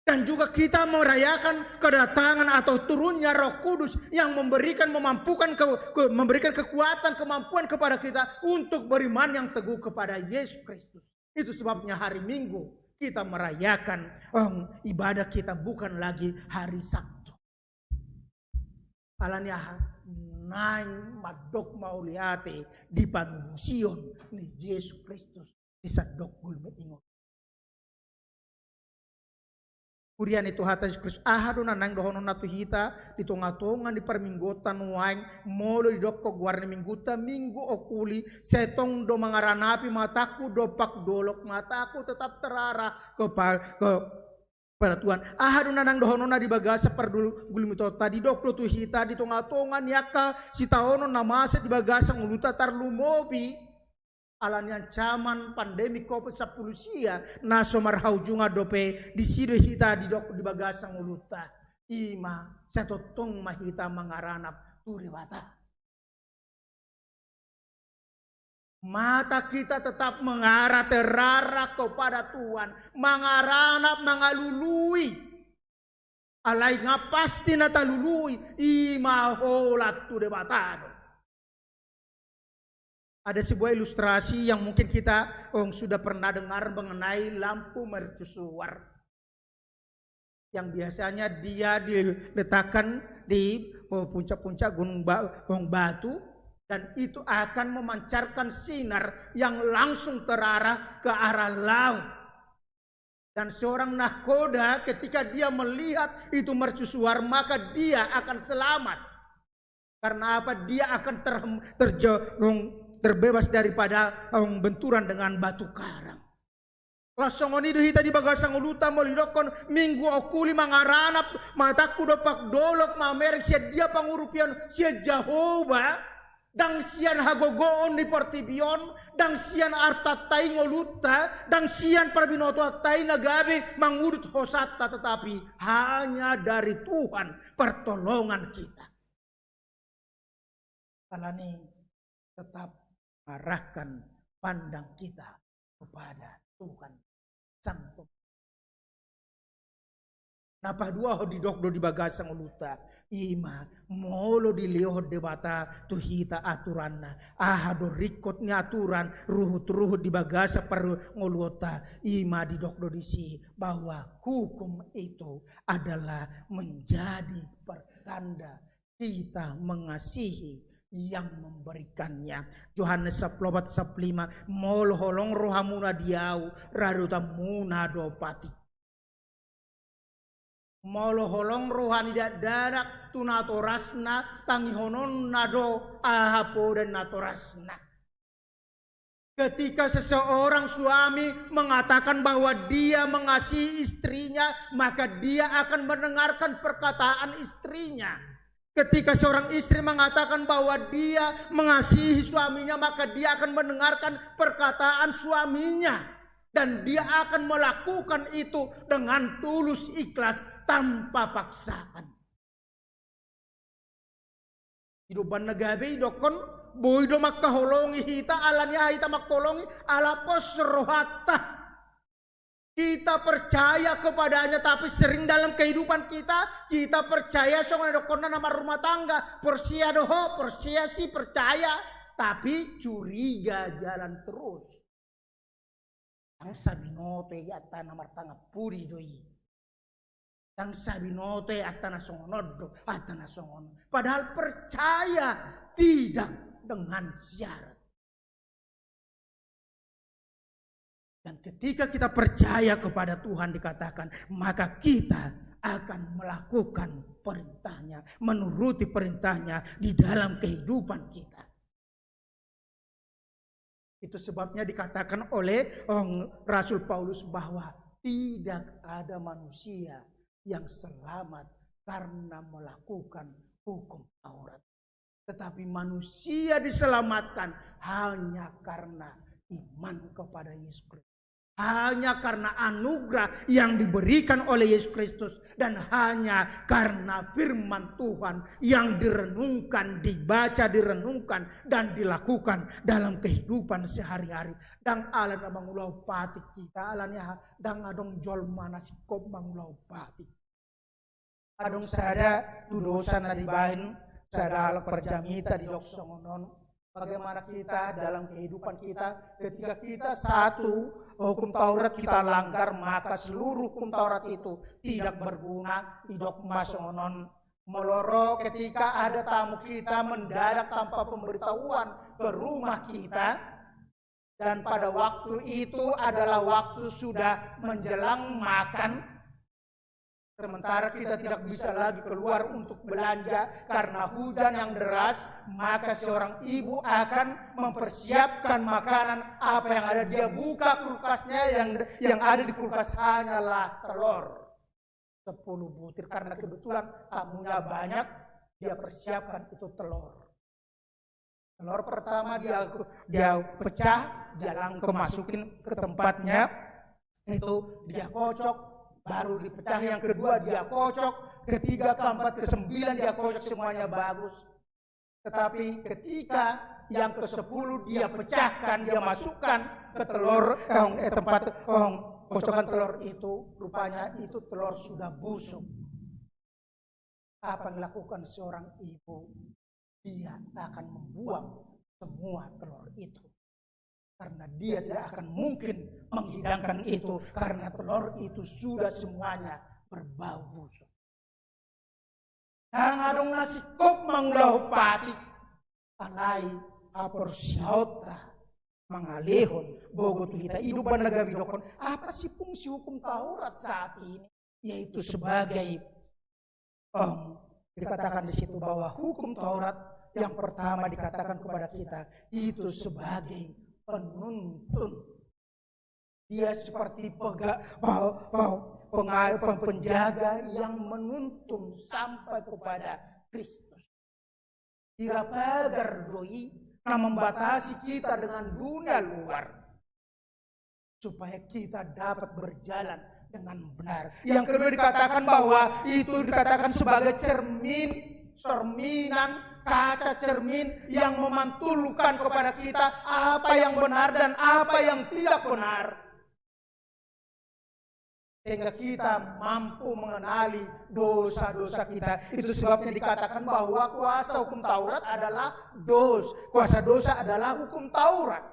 Dan juga kita merayakan kedatangan atau turunnya Roh Kudus yang memberikan memberikan kekuatan, kemampuan kepada kita untuk beriman yang teguh kepada Yesus Kristus. Itu sebabnya hari Minggu kita merayakan ibadah kita bukan lagi hari Sabtu. Alanya naing madok mauliate di panubusion ni Yesus Kristus di sadok gulme ingot. Kurian itu hata Yesus Kristus ahaduna nang dohono natu hita di tonga-tongan di perminggotan waing molo di dokko guarne mingguta minggu okuli setong do mangaranapi mataku dopak dolok mataku tetap terarah kepada Tuhan. Ahaduna nang dohono na di bagasa perdulu gulmito tadi doklo tu hita di tonga-tongan yaka sitaono namase di bagasa nguluta tarlumobi. Alan ancaman pandemi COVID-19 na somarhau junga dope di sido hita di dok di bagasang uluta ima satotong mahita mangaranap turibata. Mata kita tetap mengarah terarah kepada Tuhan, mangaranap mangalului. Alai ngapasti natalului ima holat turibata. Ada sebuah ilustrasi yang mungkin kita sudah pernah dengar mengenai lampu mercusuar. Yang biasanya dia diletakkan di puncak-puncak gunung batu. Dan itu akan memancarkan sinar yang langsung terarah ke arah laut. Dan seorang nahkoda ketika dia melihat itu mercusuar maka dia akan selamat. Karena apa? Dia akan terbebas daripada benturan dengan batu karang. Lasongon itu hita di bagasang uluta molidokon minggu okuli mangaranap mataku dopak dolok mamerek sia dia pangurupian sia Jehova dang sian hagogoon di portibion dang sian artatai ngoluta dang sian parbinoto atai nagabe mangudut hosata, tetapi hanya dari Tuhan pertolongan kita. Alani tetap arahkan pandang kita kepada Tuhan Sang Pencipta. Napa dua ho di dokdo di bagasang uluta ima molo di leo debata tuhita aturanna ahado rikotnya aturan ruhut di bagasa per ngoluta ima di dokdo di si bahwa hukum itu adalah menjadi pertanda kita mengasihi yang memberikannya. Yohanes 10:5 mol holong rohamuna diau raduta muna dopati. Molo holong rohani dadak tunatorasna tangihonon nado ahapo dan natorasna. Ketika seseorang suami mengatakan bahwa dia mengasihi istrinya, maka dia akan mendengarkan perkataan istrinya. Ketika seorang istri mengatakan bahwa dia mengasihi suaminya, maka dia akan mendengarkan perkataan suaminya. Dan dia akan melakukan itu dengan tulus ikhlas tanpa paksaan. Hidupan nagabe dokon boido makaholongi hita alanya hita makolongi ala posrohata. Kita percaya kepadanya, tapi sering dalam kehidupan kita percaya soalnya dokon nama rumah tangga persia doho persia si percaya, tapi curiga jalan terus. Ang sabinote atana martanga puri doi. Ang sabinote atana songonodo atana songon. Padahal percaya tidak dengan syarat. Dan ketika kita percaya kepada Tuhan dikatakan, maka kita akan melakukan perintahnya, menuruti perintahnya di dalam kehidupan kita. Itu sebabnya dikatakan oleh Rasul Paulus bahwa tidak ada manusia yang selamat karena melakukan hukum Taurat. Tetapi manusia diselamatkan hanya karena iman kepada Yesus Kristus. Hanya karena anugerah yang diberikan oleh Yesus Kristus. Dan hanya karena firman Tuhan yang direnungkan, dibaca, direnungkan, dan dilakukan dalam kehidupan sehari-hari. Dan ala na mangulau patik kita, alanya dan adong jol manasikop mangulau patik. Adong sada tudosan na dibahin, sada alak perjamita di loksongonon. Bagaimana kita dalam kehidupan kita, ketika kita satu hukum Taurat kita langgar, maka seluruh hukum Taurat itu tidak berguna. Idok masonon meloro ketika ada tamu kita mendadak tanpa pemberitahuan ke rumah kita, dan pada waktu itu adalah waktu sudah menjelang makan. Sementara kita tidak bisa lagi keluar untuk belanja karena hujan yang deras, maka seorang ibu akan mempersiapkan makanan apa yang ada. Dia buka kulkasnya, yang ada di kulkas hanyalah telur 10 butir karena kebetulan tamunya banyak. Dia persiapkan itu telur. Telur pertama dia pecah, dia langsung masukin ke tempatnya, itu dia kocok. Baru dipecah yang kedua dia kocok, ketiga, keempat, ke-9 dia kocok, semuanya bagus. Tetapi ketika yang ke-10 dia pecahkan, dia masukkan ke telur tempat kocokan telur itu, rupanya itu telur sudah busuk. Apa yang dilakukan seorang ibu? Dia akan membuang semua telur itu. Karena dia tidak akan mungkin menghidangkan itu, karena telur itu sudah semuanya berbau busuk. Ang adong nasi kop mangulaw patik alay aporsyauta mangalehon bogot kita iduban nagabidokon. Apa sih fungsi hukum Taurat saat ini? Yaitu sebagai dikatakan di situ bahwa hukum Taurat yang pertama dikatakan kepada kita itu sebagai penuntun. Dia seperti penjaga yang menuntun sampai kepada Kristus. Dirapagar doi yang membatasi kita dengan dunia luar, supaya kita dapat berjalan dengan benar. Yang kedua dikatakan bahwa itu dikatakan sebagai cerminan, kaca cermin yang memantulkan kepada kita apa yang benar dan apa yang tidak benar. Sehingga kita mampu mengenali dosa-dosa kita. Itu sebabnya dikatakan bahwa kuasa hukum Taurat adalah kuasa dosa adalah hukum Taurat.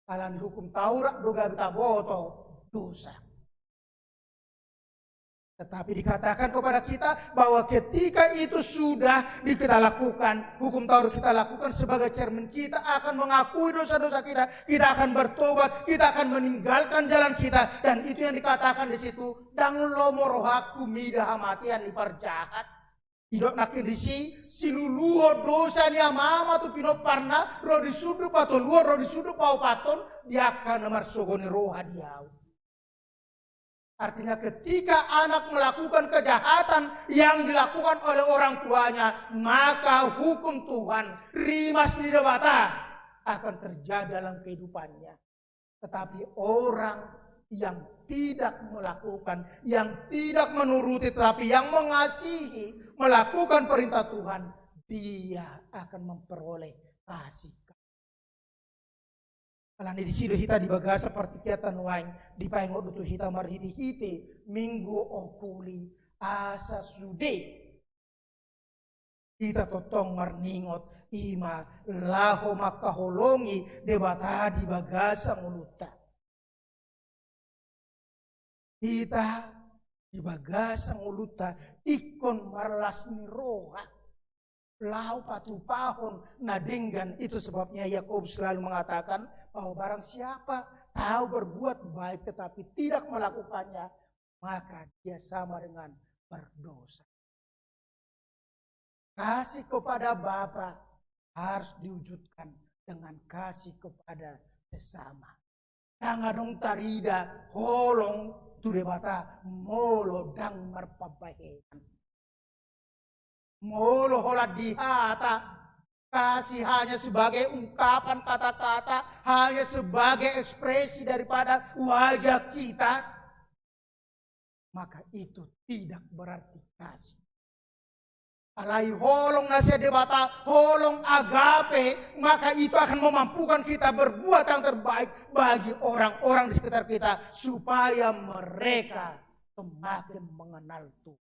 Kalau hukum Taurat doga bita boto dosa. Tetapi dikatakan kepada kita bahwa ketika itu sudah kita lakukan, hukum Taurat kita lakukan sebagai cermin, kita akan mengakui dosa-dosa kita, kita akan bertobat, kita akan meninggalkan jalan kita. Dan itu yang dikatakan di situ, dang lomo rohaku midah matian lipar jahat. Idok nak kedisi siluluho dosa ni mama tu pino parna ro disudu patol luo ro disudu pau paton dia akan nomor sogoni roha diau. Artinya ketika anak melakukan kejahatan yang dilakukan oleh orang tuanya, maka hukum Tuhan rimas di debata akan terjadi dalam kehidupannya. Tetapi orang yang tidak melakukan, yang tidak menuruti, tetapi yang mengasihi, melakukan perintah Tuhan, dia akan memperoleh kasih. Kalau di situ kita dibaga seperti kita nuain di paengok dutu kita marhiti minggu okuli asa sude kita totong marningot ima laho makaholongi debata di bagasa muluta kita di bagasa muluta ikon marlas niroha lau patupahon nadenggan. Itu sebabnya Yakobus selalu mengatakan bahwa barang siapa tahu berbuat baik tetapi tidak melakukannya, maka dia sama dengan berdosa. Kasih kepada Bapa harus diwujudkan dengan kasih kepada sesama. Nangadong tarida holong tu debata molo dang marpabahean. Molo hola dihata. Kasih hanya sebagai ungkapan kata-kata, hanya sebagai ekspresi daripada wajah kita, maka itu tidak berarti kasih. Alai holong nasihat debata, holong agape, maka itu akan memampukan kita berbuat yang terbaik bagi orang-orang di sekitar kita, supaya mereka semakin mengenal Tuhan.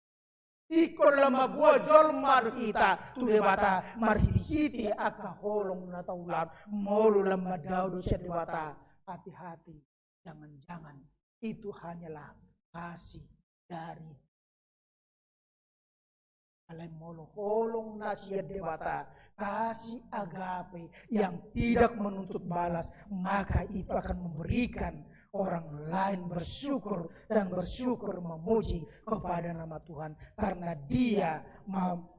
Ikon lama buah jol marhita tu debata marhiti aka holong na taulan molu lama daudu set debata. Hati-hati, jangan-jangan itu hanyalah kasih dari alem molu holong nasihat debata, kasih agape yang tidak menuntut balas, maka itu akan memberikan orang lain bersyukur dan bersyukur memuji kepada nama Tuhan, karena dia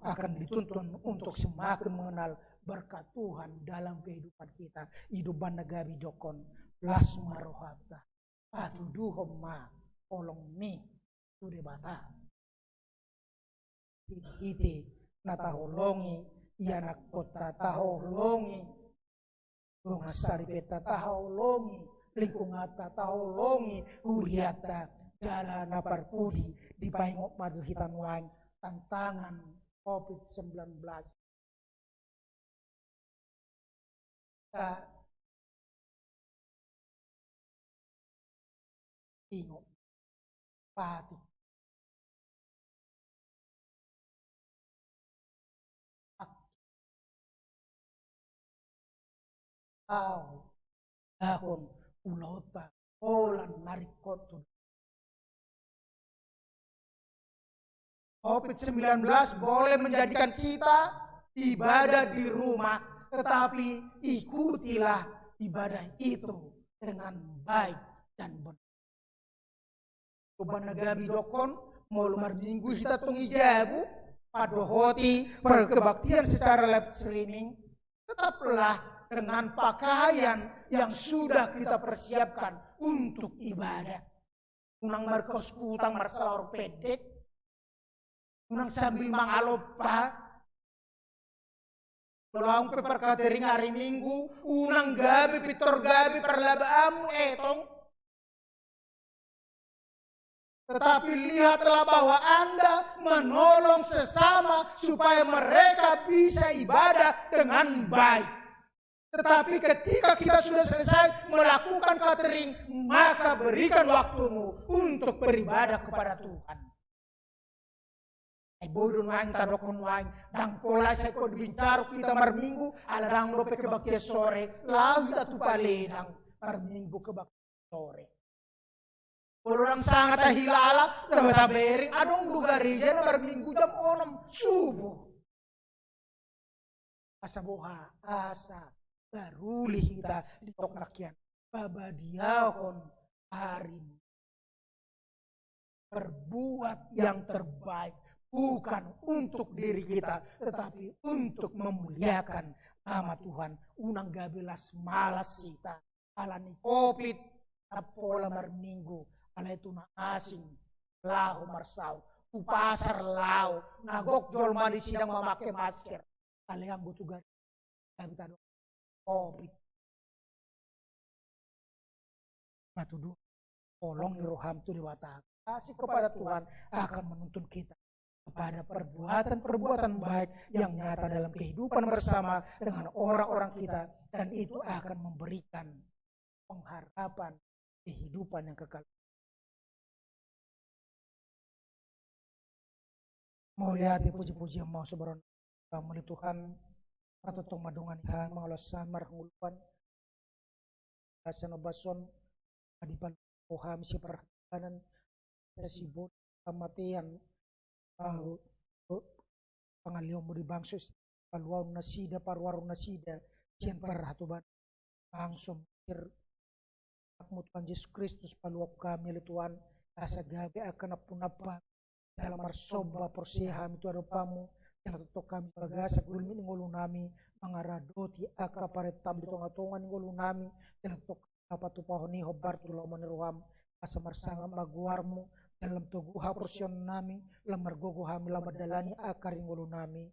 akan dituntun untuk semakin mengenal berkat Tuhan dalam kehidupan kita. Hidupan negari dokon las marohata atuduhom ma olong mi tu debata iti nataholongi ianak kota taholongi lungasari peta taholongi lingkungan taholongi uriata jalan parpudi di paingok madu hitam wang tantangan COVID-19. Kita ingok pati dahon ulota olan narikotu. COVID-19 boleh menjadikan kita ibadah di rumah, tetapi ikutilah ibadah itu dengan baik dan benar. Coba nagabi dokon mulumar minggu kita tong ijabu padohoti perkebaktian secara live streaming, tetaplah dengan pakaian yang sudah kita persiapkan untuk ibadah. Unang markos kutang marsalor pedek, unang sambil mangalopa, tolong peper catering hari Minggu, unang gabi pitor gabi perlabamu etong. Tetapi lihatlah bahwa Anda menolong sesama supaya mereka bisa ibadah dengan baik. Tetapi ketika kita sudah selesai melakukan catering, maka berikan waktumu untuk beribadah kepada Tuhan. Bodon wain tadokon wain dang pola saya kod bincaru kita mar minggu ala dang rope kebaktian sore lau kita tu paledang mar minggu kebaktian sore. Orang sangat hilala, dapat bering, adong duga gereja na minggu jam 6 subuh. Asa boha, asa baruli kita di tok nakian. Babadiahon hari berbuat yang terbaik, bukan untuk diri kita, tetapi untuk memuliakan nama Tuhan. Unang gabelas malas kita, alani COVID, pola marminggu, ala itu na asing, lahu marsaw, tu pasar lau, nagok jolma di sidang memakai masker, ala yang butuh garis, kami tado COVID. Matudu, tolong roham tu diwata, kasih kepada Tuhan akan menuntun kita kepada perbuatan-perbuatan baik yang nyata dalam kehidupan bersama dengan orang-orang kita, dan itu akan memberikan pengharapan kehidupan yang kekal. Mau lihat puji-puji yang mau seberon kamu Tuhan atau tong madungan hang mengolah samar ngulupan asan obason adipan poham si perhatian sibuk kematian pangaliom mo di bangsos paluaw nasida parwarong nasida siyan parhatuban langsung akmut Tuhan Yesus Kristus paluap kami Tuhan asa gabi akan apunapa dalam marsoba persiham itu ada pamu yang tetok kami bagasa gulmi ngulu nami mangaradoti aka paretam di tonga-tonga ngulu nami yang tetok apa tu pahoni hobar tu lawan ruham asa marsanga maguarmu dalam tuguha porsion nami lamar gogo hami lamar dalani akar ngulu nami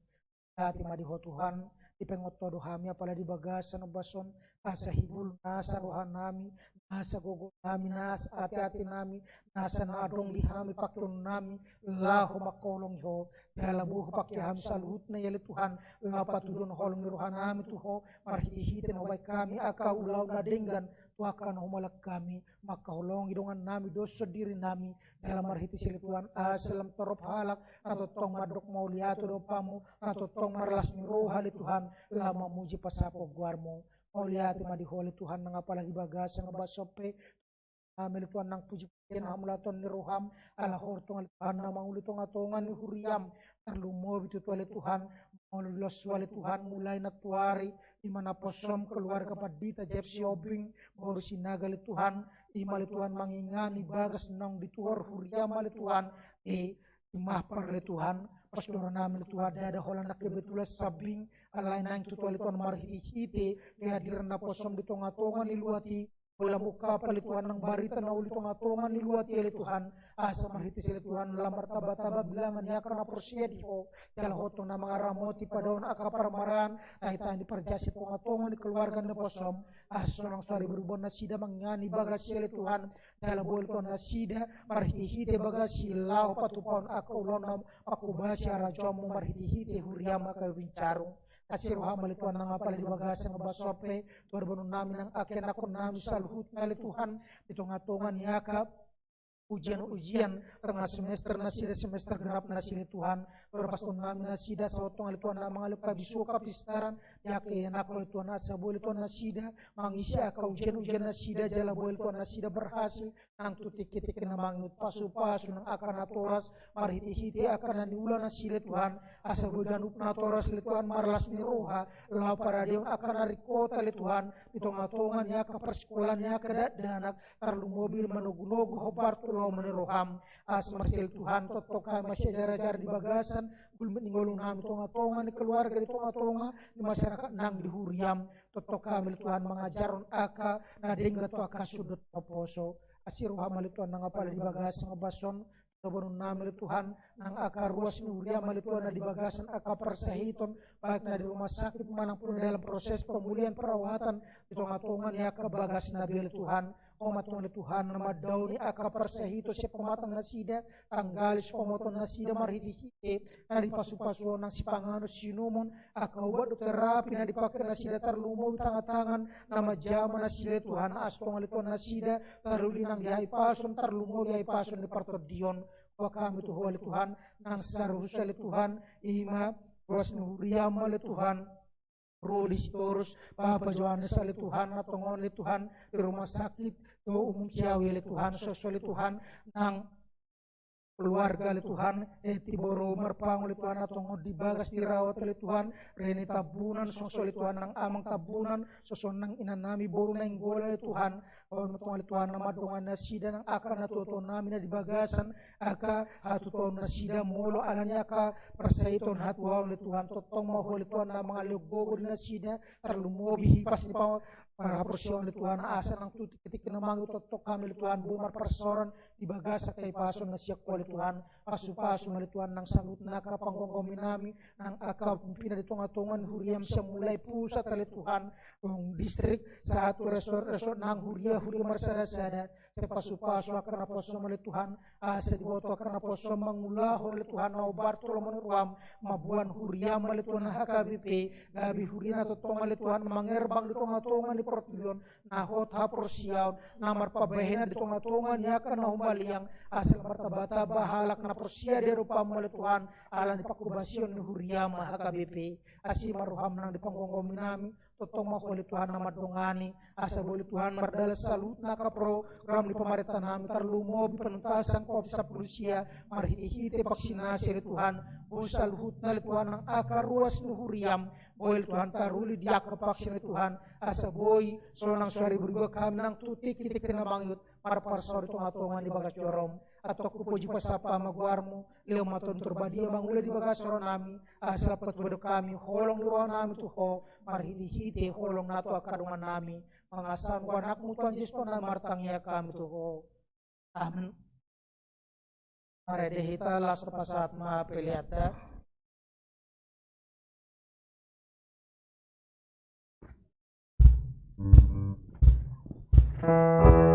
hati madi ho Tuhan dipengotodo hami apala di bagasan bason asa hibul nasa rohan nami nasa gogo nami nasa hati-hati nami nasa nadong di hami pakyon nami lahu makolong ho dala buho pakya hami saluhut na yali Tuhan lapatudon holong ni rohan nami tuho marhiti-hiti na kami aka ulaw na denggan tuakan humalak kami makahulong idongan nami dosa diri nami dalam marhiti sili Tuhan asalam torop halak atau tong madok mau liato dopamu atau tong marlas ni rohali Tuhan lama muji pasapo guarmo mau liati madiholi Tuhan nangapala di bagasa ngabasope amil Tuhan nang puji-pujian hamulaton ni roham ala hortong Tuhan na mangulitong atongan ni huriam terlumo bitu tuali Tuhan maulos wali Tuhan mulai natuari imana posom keluar kepadita Jeff Siobing baru sinagali Tuhan imali Tuhan mangingani bagas nang dituhor huriam ali Tuhan imahpar le Tuhan pastor namin Tuhan ada holan nak kebetulan sabing alay nang tutuali Tuhan marhiti kehadiran na posom di tonga-tonga niluati wala muka palituan ng barita na ulitong atongan niluati ali Tuhan asa marhiti sila Tuhan lamar taba-taba bilangan niya karena porsyedi ho yalhoto na mga ramoti padaon akaparamaran kahit di parjasi pong atongan ni keluarga na posom asa ng sari berubon na sida mangani bagasi ali Tuhan dalabol to na sida marhiti-hiti bagasi lao patupon akaulonam akubasi arajom marhiti-hiti huriama kawincarong asiruha malituan ng apala di bagasa ng basope tuarbano namin ang akin ako namin sa luhut nga Tuhan itong atungan yakap ujian-ujian tengah semester na sida semester genap na sila Tuhan terpaston namin na sida sa otong alituan na mga kabisuka pistaran yake nako alituan na sa buhay alituan na sida mangisi aka ujian-ujian na sida jala buhay alituan na sida berhasil ang tutik-titik na mangyut pasu-pasu ng akan na toras marhiti-hiti akan na niulan na sila Tuhan asa buganup na toras li Tuhan marlas ni roha lao para diong akan na rikota li Tuhan itong atongan yaka persekulan yaka danak tarlu mobil manugunogo hobarto lao maniroham as marsil Tuhan totok kami masih jar-jar di bagasan gulmet ningolong namin tonga-tonga ni keluarga di tonga-tonga di masyarakat nang di huriam totok kami Tuhan mengajaron aka na dengga to aka sudut poposo asiruha malituan nang apala di bagasan ngabason Tuhan namin Tuhan nang aka ruas ni huriam malituan na di bagasan aka persahiton baik na di rumah sakit manang pun dalam proses pemulihan perawatan di tonga-tonga ni aka bagas na bil Tuhan Omatong Tuhan na madaw ni aka persahito siya pumatang nasida tanggalis pamotong nasida marhiti-hiti na di pasu-pasu ng sipangano sinumon aka ubad o terapi na di pakai nasida tarlumo tangatangan na majama nasida Tuhan astong alituan nasida taruli nang dihay pason tarlumo dihay pason ni partodion wakami tuho ali Tuhan nang saruhus ali Tuhan ima ruas ni huriyama ali Tuhan Rudi Sitorus, Bapak Johannes ali Tuhan, natongon ali Tuhan, di rumah sakit, do umum Ciawi ali Tuhan, sosok ali Tuhan, nang keluarga ali Tuhan, Tiboro Marpang ali Tuhan, natongon di bagas dirawat ali Tuhan, Reni tabunan, sosok ali Tuhan, nang amang tabunan, sosok nang inanami, boru na inggola ali Tuhan, matong ali Tuhan, namadongan na sida, nang aka natuto namin na di bagasan, aka hatuto na sida, molo alanya ka, persaiton hatuaw ali Tuhan, totong mahuli Tuhan, na mga liugbogo na sida, tarlumobi, hipas ni pa, para porsiyon ni Tuhan, asa ng titik na mga totok kami ni Tuhan, bumar persoran, di bagasa kay paso na siya ko ni Tuhan, paso-paso ni Tuhan, ng salut na kapanggong nami, ng akap, pinaditungatungan, huriyam siya mulay pusat kay Tuhan, ng district, sa ato resort ng huriya marsada-sada, sa paso-paso akan na paso ni Tuhan, asa di boto akan na paso mangulaho ni Tuhan, na ubartolo manuruam, mabuan huriyam ni Tuhan, na hakabipe, gabi huriya na totongan ni Tuhan, mangerbang ni tungatungan ni Portilyon, na hot haporsiyaw, na marpabahin na di tungatungan niya ka na humaliyang, asal martabata bahalak na porsiya di rupa mo ni Tuhan, alam ni pakubasyon ni huriyam na hakabipe, asi maruham nang di panggunggomin namin, totong makuli Tuhan na madungani, asa boleh Tuhan mardala salut na kaprogram di pemerintahan namin, tarlumob penuntasan COVID sa Prusia, marhiti-hiti vaksinasi ni Tuhan, busal hut na li Tuhan ng akaruas ni huriyam, boy Tuhan taruli di akar vaksin ni Tuhan, asa boy sonang suari berubah kami nang tutik-titik na bangyut, marparsor itong atongan di bagas jorom, atau kupuji pasapa maguarmu, leo maton turbadia bangula di bagas soron nami, asal patubado kami, holong di ruang nami tuho, marhiti-hiti holong nato akarungan nami, mangasan ko anak mo Tuhan Diyos po na martangya kami tuho. Amen. Maredehita last pasat maapiliata. Yesus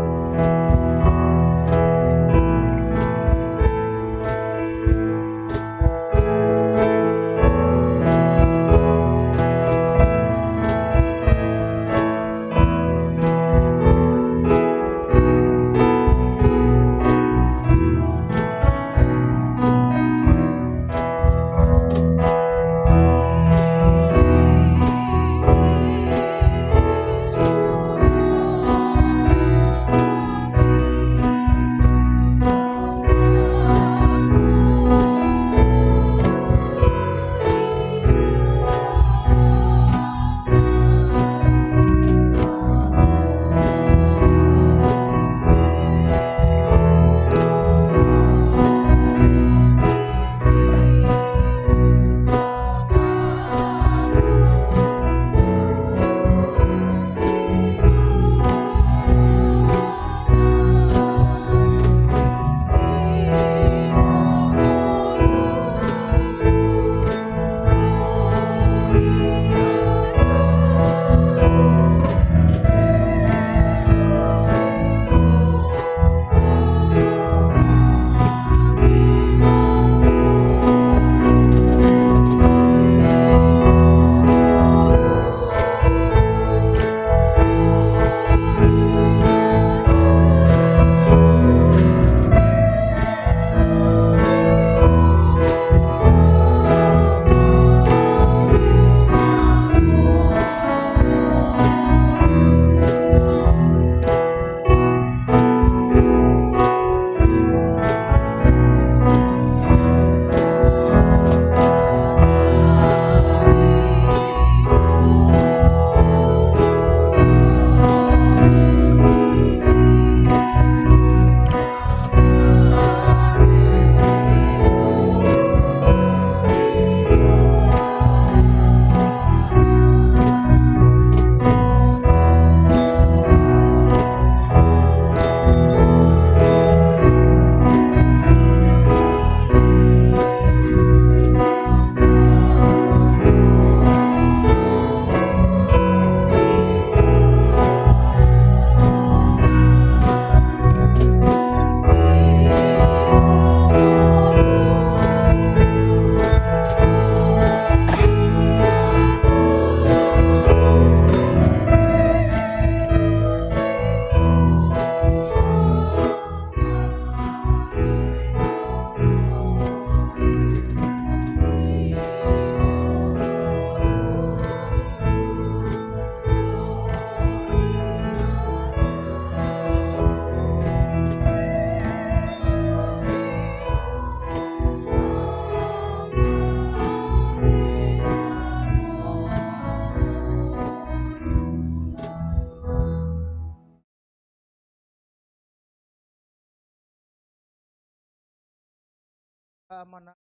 amanah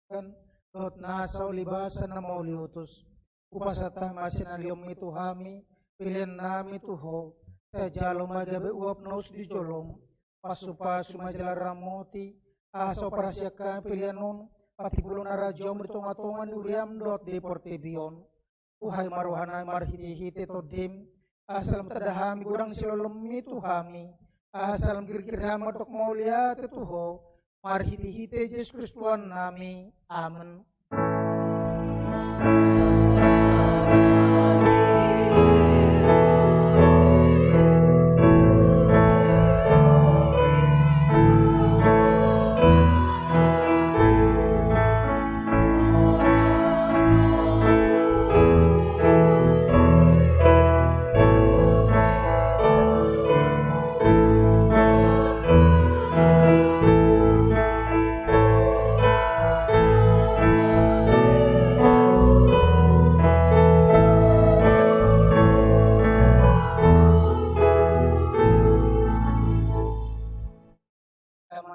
kan dot nasa ulibasan na mauliutos upasata masin aliyom itu hami pilihan nami tuho jalo magabe uap naus di jolom pasu-pasu majalah ramoti asa operasiakan pilihan nun pati bulon na rajom ritongatongan uriam dot deportebion uhay maruhanay marhiti-hiti to dim asalam tadahami gudang silolom itu hami asalam girgirham matok maulia tetuho marhiti-hiti Yesus Kristuan nami amen.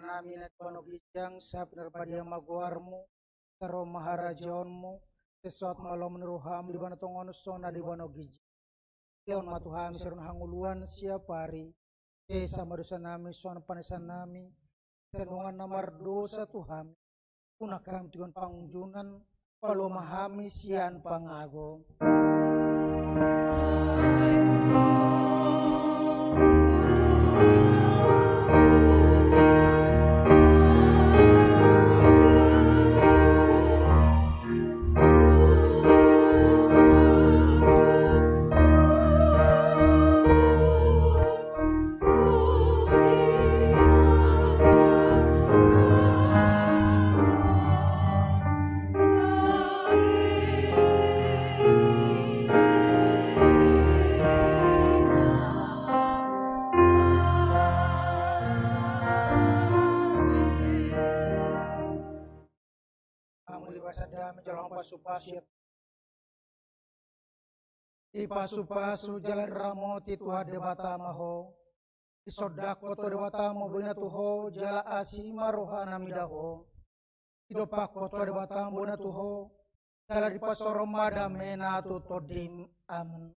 Namin at panogijang sa pinarbadia maguarmu, karo maharajonmu, sesuat malam meneruham di bana tongonuson na di bana gijang. Leon matuham serun hanguluan siapari, sama dosa nami, suan panisan nami, tenungan namar dosa Tuhan, punakam tigon pangjunan, palo mahami sian pangago. Sada menjalang pasu-pasu di pasu-pasu jalan ramoti tuha debata maho isodako to debata mo bina tuho jala asima rohana midaho idopako to debata mo bina tuho jala di pasorom madamena tu todim amen.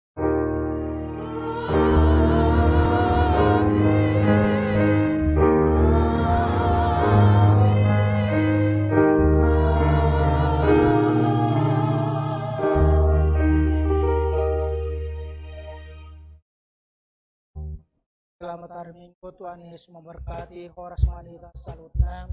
Selamat hari Minggu, Tuhan Yesus memberkati. Horas manita salutan.